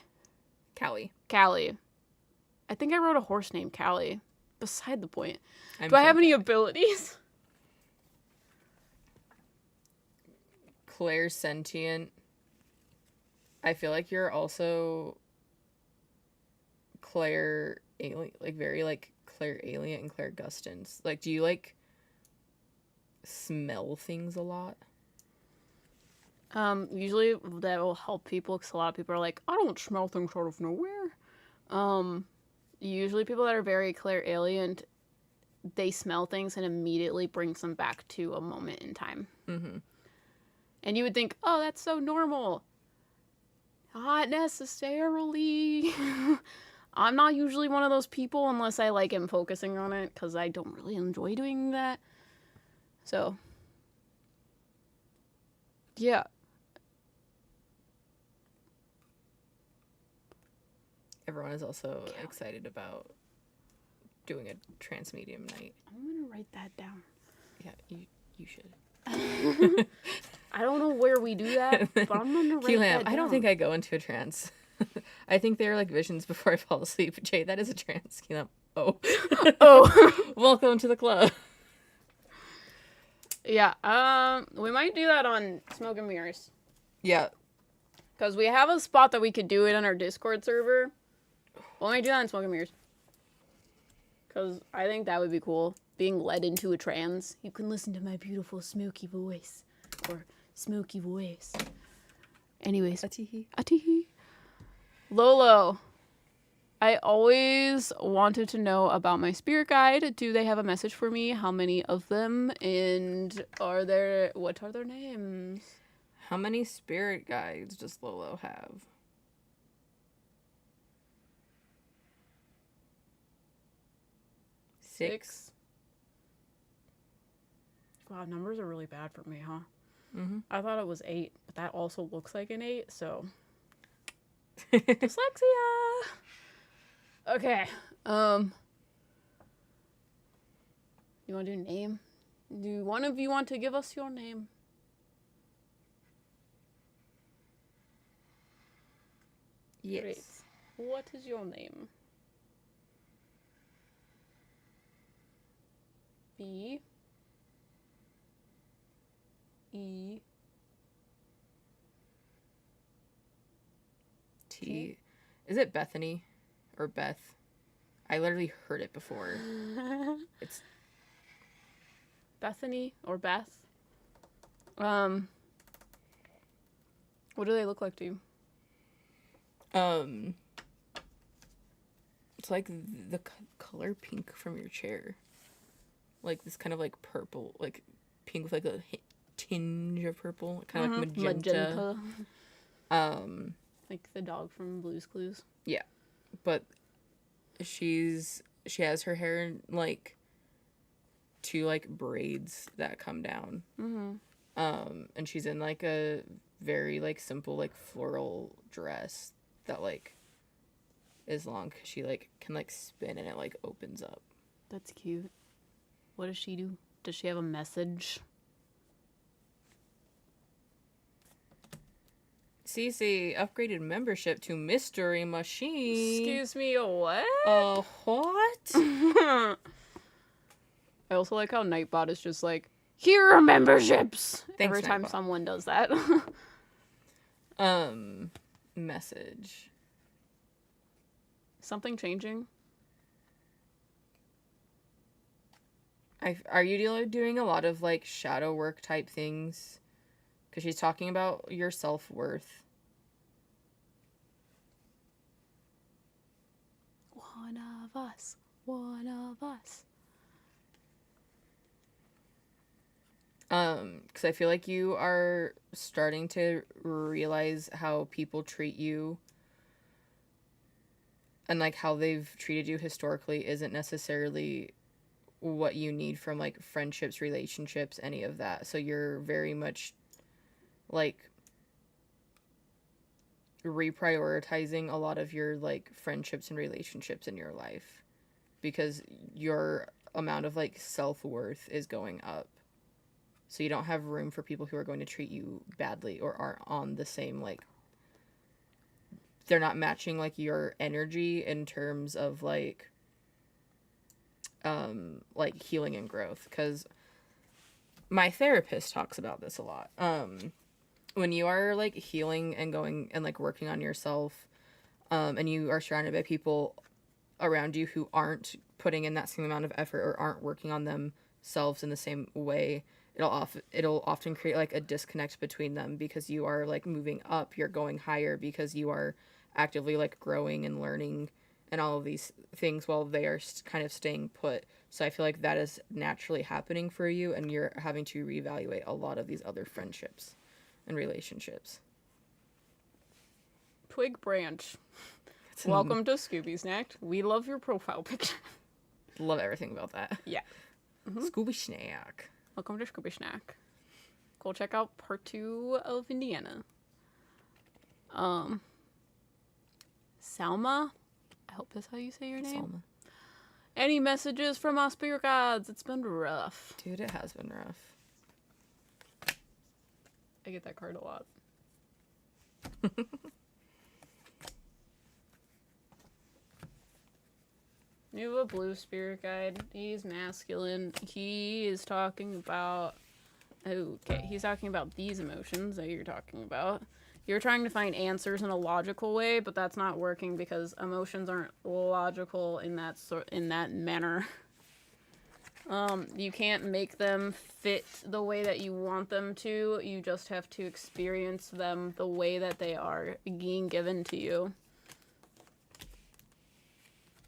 Callie. I think I wrote a horse named Callie. Beside the point. Do I have any abilities? Clairsentient. I feel like you're also Claire alien, like very like Claire alien and Claire Gustins. Like, do you like smell things a lot? Usually that will help people because a lot of people are like, I don't smell things out of nowhere. Usually people that are very clairvoyant, they smell things and immediately brings them back to a moment in time. Mm-hmm. And you would think, oh, that's so normal. Not necessarily. I'm not usually one of those people unless I like am focusing on it because I don't really enjoy doing that. So, yeah. Everyone is also excited about doing a trans medium night. I'm gonna write that down. Yeah, you should. I don't know where we do that, but I'm gonna write that down. I don't think I go into a trance. I think they're like visions before I fall asleep. Jay, that is a trance. Keelam. Oh. Oh. Welcome to the club. Yeah, we might do that on Smoke and Mirrors. Yeah. Because we have a spot that we could do it on our Discord server. We'll might do that on Smoke and Mirrors. Because I think that would be cool. Being led into a trance. You can listen to my beautiful smoky voice. Or smoky voice. Anyways. Atihi. Lolo. I always wanted to know about my spirit guide. Do they have a message for me? How many of them? And what are their names? How many spirit guides does Lolo have? 6. Wow, numbers are really bad for me, huh? Mm-hmm. I thought it was 8, but that also looks like an 8, so... Dyslexia! Okay, you want to do name? Do one of you want to give us your name? Yes. Great. What is your name? B. E. T. Is it Bethany or Beth? I literally heard it before. It's Bethany or Beth. What do they look like to you? It's like the color pink from your chair. Like this kind of like purple, like pink with like a tinge of purple, kind of like magenta. Like the dog from Blue's Clues. Yeah, but she has her hair in like 2 like braids that come down. And she's in like a very like simple like floral dress that like is long because she like can like spin and it like opens up. That's cute. What does she do? Does she have a message? Cece upgraded membership to Mystery Machine. Excuse me, what? What? I also like how Nightbot is just like, here are memberships! Thanks, Every time Nightbot. someone does that. Message. Something changing? Are you doing a lot of, like, shadow work type things? Because she's talking about your self-worth. One of us. One of us. Because I feel like you are starting to realize how people treat you and, like, how they've treated you historically isn't necessarily what you need from, like, friendships, relationships, any of that. So you're very much, like, reprioritizing a lot of your, like, friendships and relationships in your life because your amount of, like, self-worth is going up. So you don't have room for people who are going to treat you badly or aren't on the same, like, they're not matching, like, your energy in terms of, like healing and growth. Because my therapist talks about this a lot. When you are, like, healing and going and, like, working on yourself, and you are surrounded by people around you who aren't putting in that same amount of effort or aren't working on themselves in the same way, it'll often create, like, a disconnect between them because you are, like, moving up, you're going higher because you are actively, like, growing and learning and all of these things while they are kind of staying put. So I feel like that is naturally happening for you, and you're having to reevaluate a lot of these other friendships and relationships. Twig Branch. Welcome to Scooby Snacked. We love your profile picture. Love everything about that. Yeah. Scooby Snack. Welcome to Scooby Snack. Go check out part 2 of Indiana. Salma? I hope that's how you say your name. Salma. Any messages from our spirit gods? It's been rough. Dude, it has been rough. I get that card a lot. You have a blue spirit guide. He's masculine. He is talking about... Okay, he's talking about these emotions that you're talking about. You're trying to find answers in a logical way, but that's not working because emotions aren't logical in that manner. You can't make them fit the way that you want them to. You just have to experience them the way that they are being given to you.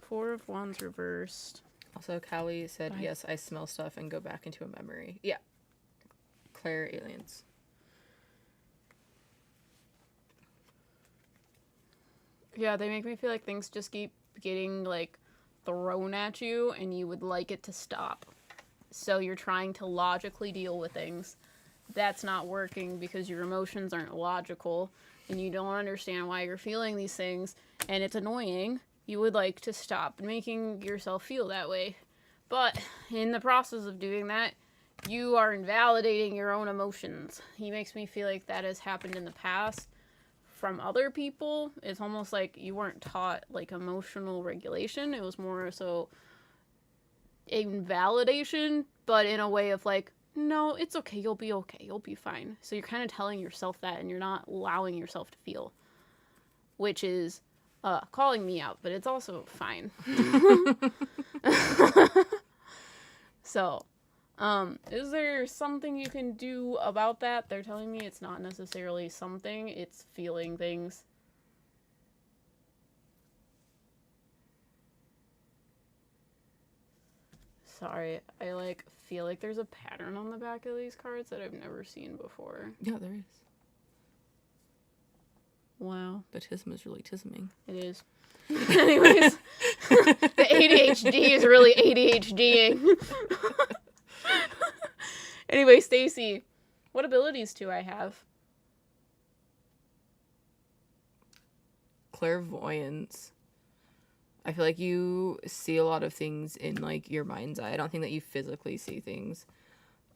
4 of Wands reversed. Also, Callie said, yes, I smell stuff and go back into a memory. Yeah. Claire aliens. Yeah, they make me feel like things just keep getting, like, thrown at you and you would like it to stop. So you're trying to logically deal with things. That's not working because your emotions aren't logical and you don't understand why you're feeling these things and it's annoying. You would like to stop making yourself feel that way. But in the process of doing that, you are invalidating your own emotions. He makes me feel like that has happened in the past from other people. It's almost like you weren't taught, like, emotional regulation. It was more so invalidation, but in a way of, like, no, it's okay, you'll be fine. So you're kind of telling yourself that and you're not allowing yourself to feel, which is calling me out, but it's also fine. So, is there something you can do about that? They're telling me it's not necessarily something, it's feeling things. Sorry, I, like, feel like there's a pattern on the back of these cards that I've never seen before. Yeah, there is. Wow. But Tism is really tisming. It is. Anyways, the ADHD is really ADHDing. Anyway, Stacy, what abilities do I have? Clairvoyance. I feel like you see a lot of things in, like, your mind's eye. I don't think that you physically see things.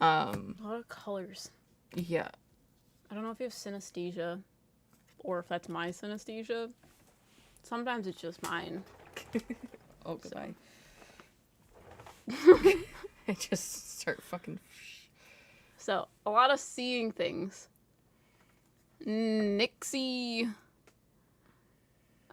A lot of colors. Yeah. I don't know if you have synesthesia or if that's my synesthesia. Sometimes it's just mine. Oh, goodbye. I just start fucking... So, a lot of seeing things. Nixie.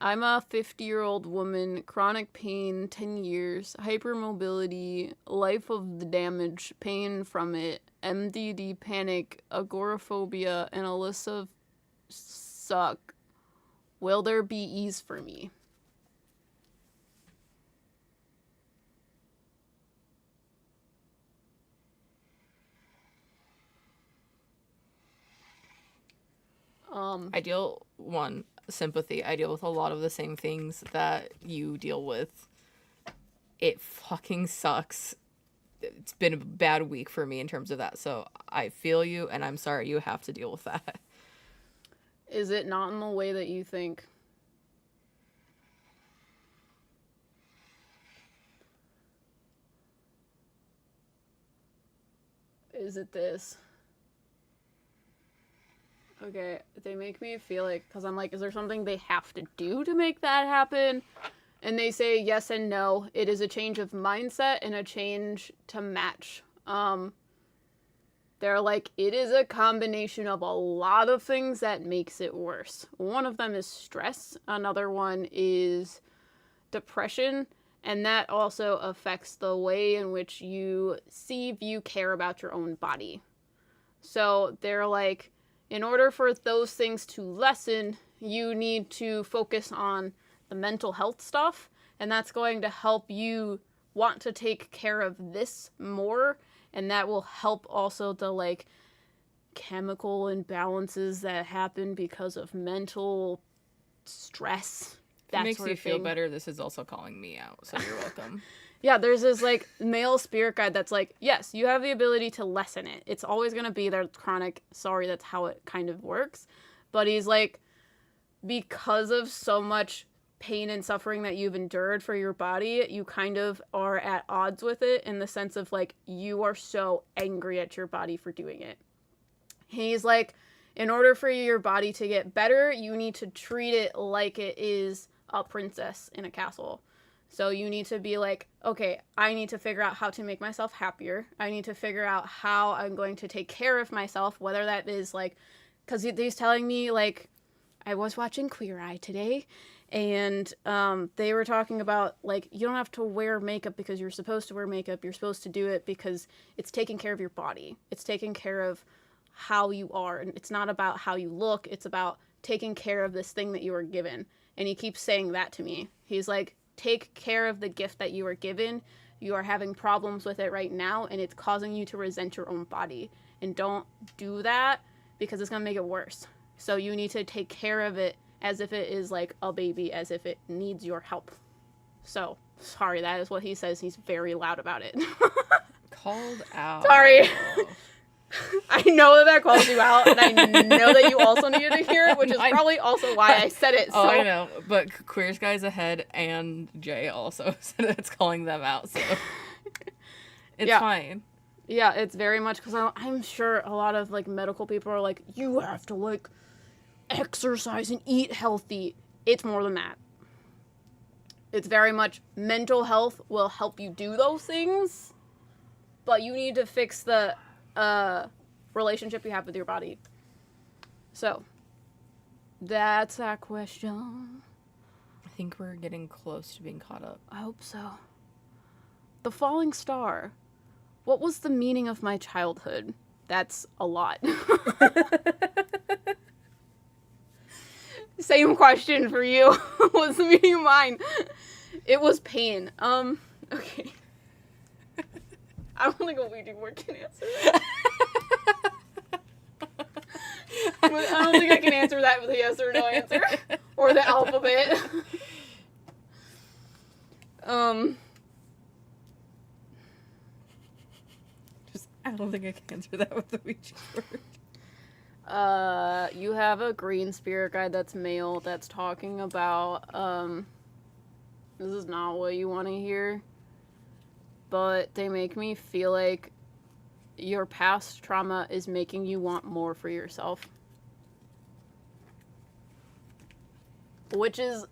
I'm a 50-year-old woman, chronic pain, 10 years, hypermobility, life of the damage, pain from it, MDD panic, agoraphobia, and a list of suck. Will there be ease for me? I deal, sympathy. I deal with a lot of the same things that you deal with. It fucking sucks. It's been a bad week for me in terms of that. So I feel you, and I'm sorry you have to deal with that. Is it not in the way that you think? Is it this? Okay, they make me feel like, because I'm like, is there something they have to do to make that happen? And they say yes and no. It is a change of mindset and a change to match. They're like, it is a combination of a lot of things that makes it worse. One of them is stress. Another one is depression. And that also affects the way in which you see, view, care about your own body. So they're like, in order for those things to lessen, you need to focus on the mental health stuff, and that's going to help you want to take care of this more, and that will help also the like chemical imbalances that happen because of mental stress. That makes you feel better. This is also calling me out, so you're welcome. Yeah, there's this, like, male spirit guide that's like, yes, you have the ability to lessen it. It's always going to be there chronic. Sorry, that's how it kind of works. But he's like, because of so much pain and suffering that you've endured for your body, you kind of are at odds with it in the sense of, like, you are so angry at your body for doing it. He's like, in order for your body to get better, you need to treat it like it is a princess in a castle. So you need to be like, okay, I need to figure out how to make myself happier. I need to figure out how I'm going to take care of myself, whether that is like, because he's telling me, like, I was watching Queer Eye today, and they were talking about, like, you don't have to wear makeup because you're supposed to wear makeup. You're supposed to do it because it's taking care of your body. It's taking care of how you are, and it's not about how you look. It's about taking care of this thing that you were given. And he keeps saying that to me. He's like, take care of the gift that you were given. You are having problems with it right now, and it's causing you to resent your own body. And don't do that because it's going to make it worse. So you need to take care of it as if it is like a baby, as if it needs your help. So, sorry, that is what he says. He's very loud about it. Called out. Sorry. I know that calls you out, and I know that you also needed to hear it, which is probably also why I said it. So. Oh, I know, but Queer Guy's ahead, and Jay also said it's calling them out, so it's fine. Yeah, it's very much, because I'm sure a lot of, like, medical people are like, you have to, like, exercise and eat healthy. It's more than that. It's very much mental health will help you do those things, but you need to fix the relationship you have with your body. So, that's that question. I think we're getting close to being caught up. I hope so. The falling star. What was the meaning of my childhood? That's a lot. Same question for you. What's the meaning of mine? It was pain. Okay. I don't think a Ouija board can answer that. I don't think I can answer that with a yes or no answer. Or the alphabet. I don't think I can answer that with the Ouija board. You have a green spirit guide that's male that's talking about, this is not what you want to hear, but they make me feel like your past trauma is making you want more for yourself. which is,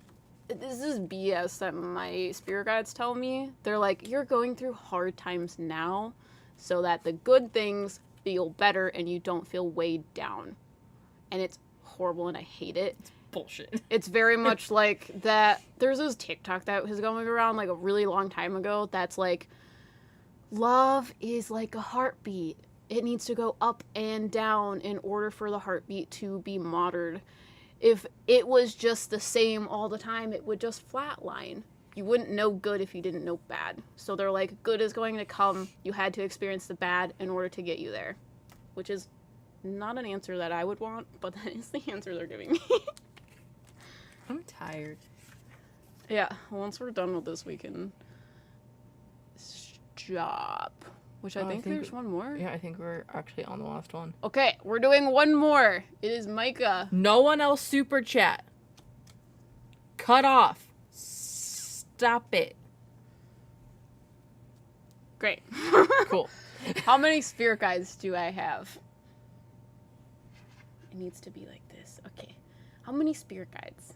this is BS that my spirit guides tell me. They're like, you're going through hard times now so that the good things feel better and you don't feel weighed down. And it's horrible and I hate it. It's bullshit. It's very much like that. There's this TikTok that was going around like a really long time ago that's like, love is like a heartbeat. It needs to go up and down in order for the heartbeat to be modered. If it was just the same all the time, it would just flatline. You wouldn't know good if you didn't know bad. So they're like, good is going to come. You had to experience the bad in order to get you there. Which is not an answer that I would want, but that is the answer they're giving me. I'm tired. Yeah, once we're done with this, we can stop. Which I think there's one more. Yeah, I think we're actually on the last one. Okay, we're doing one more. It is Micah. No one else super chat. Cut off. Stop it. Great. Cool. How many spirit guides do I have? It needs to be like this. Okay. How many spirit guides?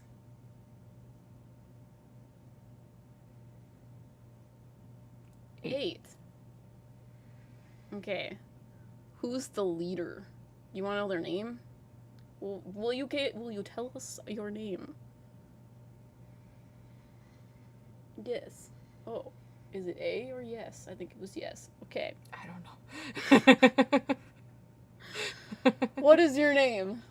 8. Okay. Who's the leader? You want to know their name? Will you tell us your name? Yes. Oh. Is it A or yes? I think it was yes. Okay. I don't know. What is your name?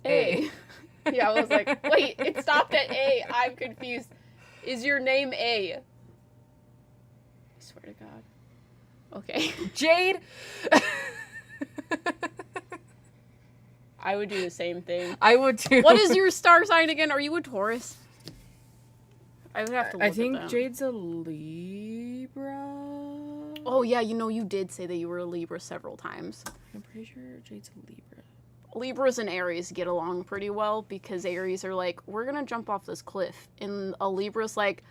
A. Yeah, I was like, wait, it stopped at A. I'm confused. Is your name A? I swear to God. Okay. Jade! I would do the same thing. I would too. What is your star sign again? Are you a Taurus? I would have to look I think at them. Jade's a Libra. Oh, yeah, you did say that you were a Libra several times. I'm pretty sure Jade's a Libra. Libras and Aries get along pretty well because Aries are like, we're gonna jump off this cliff. And a Libra's like,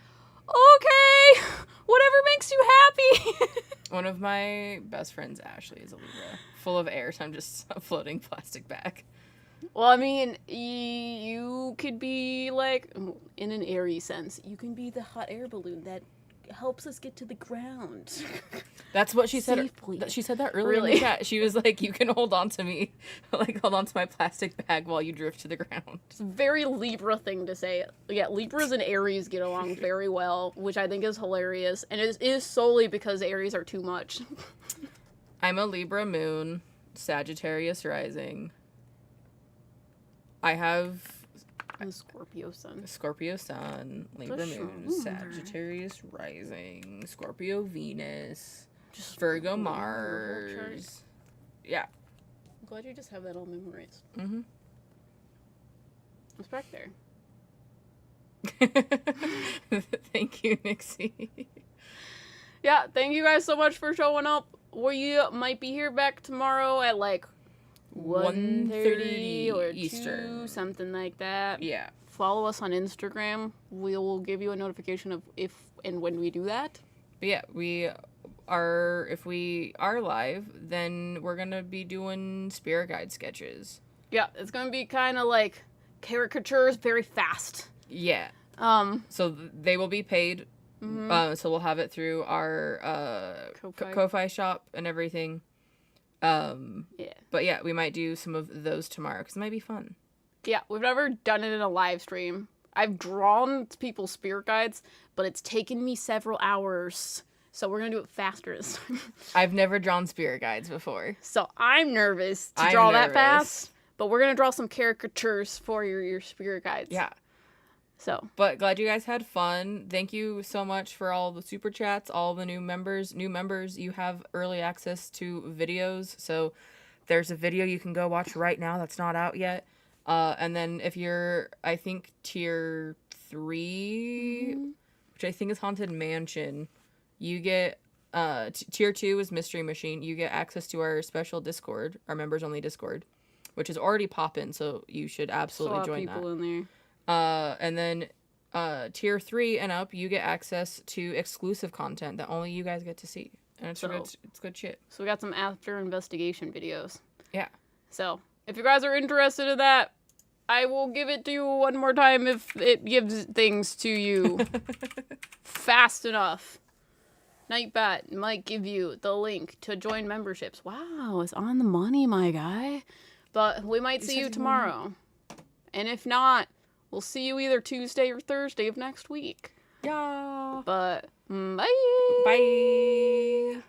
okay, whatever makes you happy. One of my best friends, Ashley, is a Libra. Full of air, so I'm just a floating plastic bag. Well, I mean, you could be like, in an Aries sense, you can be the hot air balloon that helps us get to the ground. That's what she said. Safely. She said that earlier in the chat. She was like, you can hold on to me. Like, hold on to my plastic bag while you drift to the ground. It's a very Libra thing to say. Yeah, Libras and Aries get along very well, which I think is hilarious. And it is solely because Aries are too much. I'm a Libra moon, Sagittarius rising. I have a Scorpio sun. Scorpio sun, Libra moon, Sagittarius rising, Scorpio Venus, just Virgo Mars. Yeah. I'm glad you just have that all memorized. Mm-hmm. It's back there. Thank you, Nixie. Yeah, thank you guys so much for showing up. We might be here back tomorrow at like 1:30 or Eastern. 2, something like that. Yeah. Follow us on Instagram. We will give you a notification of if and when we do that. But yeah, if we are live, then we're going to be doing spirit guide sketches. Yeah, it's going to be kind of like caricatures very fast. Yeah. So they will be paid. Mm-hmm. So we'll have it through our Ko-Fi shop and everything. Yeah. But yeah, we might do some of those tomorrow because it might be fun. Yeah, we've never done it in a live stream. I've drawn people's spirit guides, but it's taken me several hours. So we're going to do it faster this time. I've never drawn spirit guides before. So I'm nervous to draw that fast. But we're going to draw some caricatures for your spirit guides. Yeah. So. But glad you guys had fun. Thank you so much for all the super chats, all the new members. New members, you have early access to videos. So there's a video you can go watch right now that's not out yet. And then if you're, I think, tier 3, which I think is Haunted Mansion, you get, tier 2 is Mystery Machine. You get access to our special Discord, our members only Discord, which is already poppin', so you should absolutely join that. People in there. And then tier 3 and up, you get access to exclusive content that only you guys get to see. And it's good shit. So we got some after investigation videos. Yeah. So if you guys are interested in that, I will give it to you one more time if it gives things to you fast enough. Nightbat might give you the link to join memberships. Wow, it's on the money, my guy. But we might see you tomorrow. And if not, we'll see you either Tuesday or Thursday of next week. Yeah. But, bye. Bye.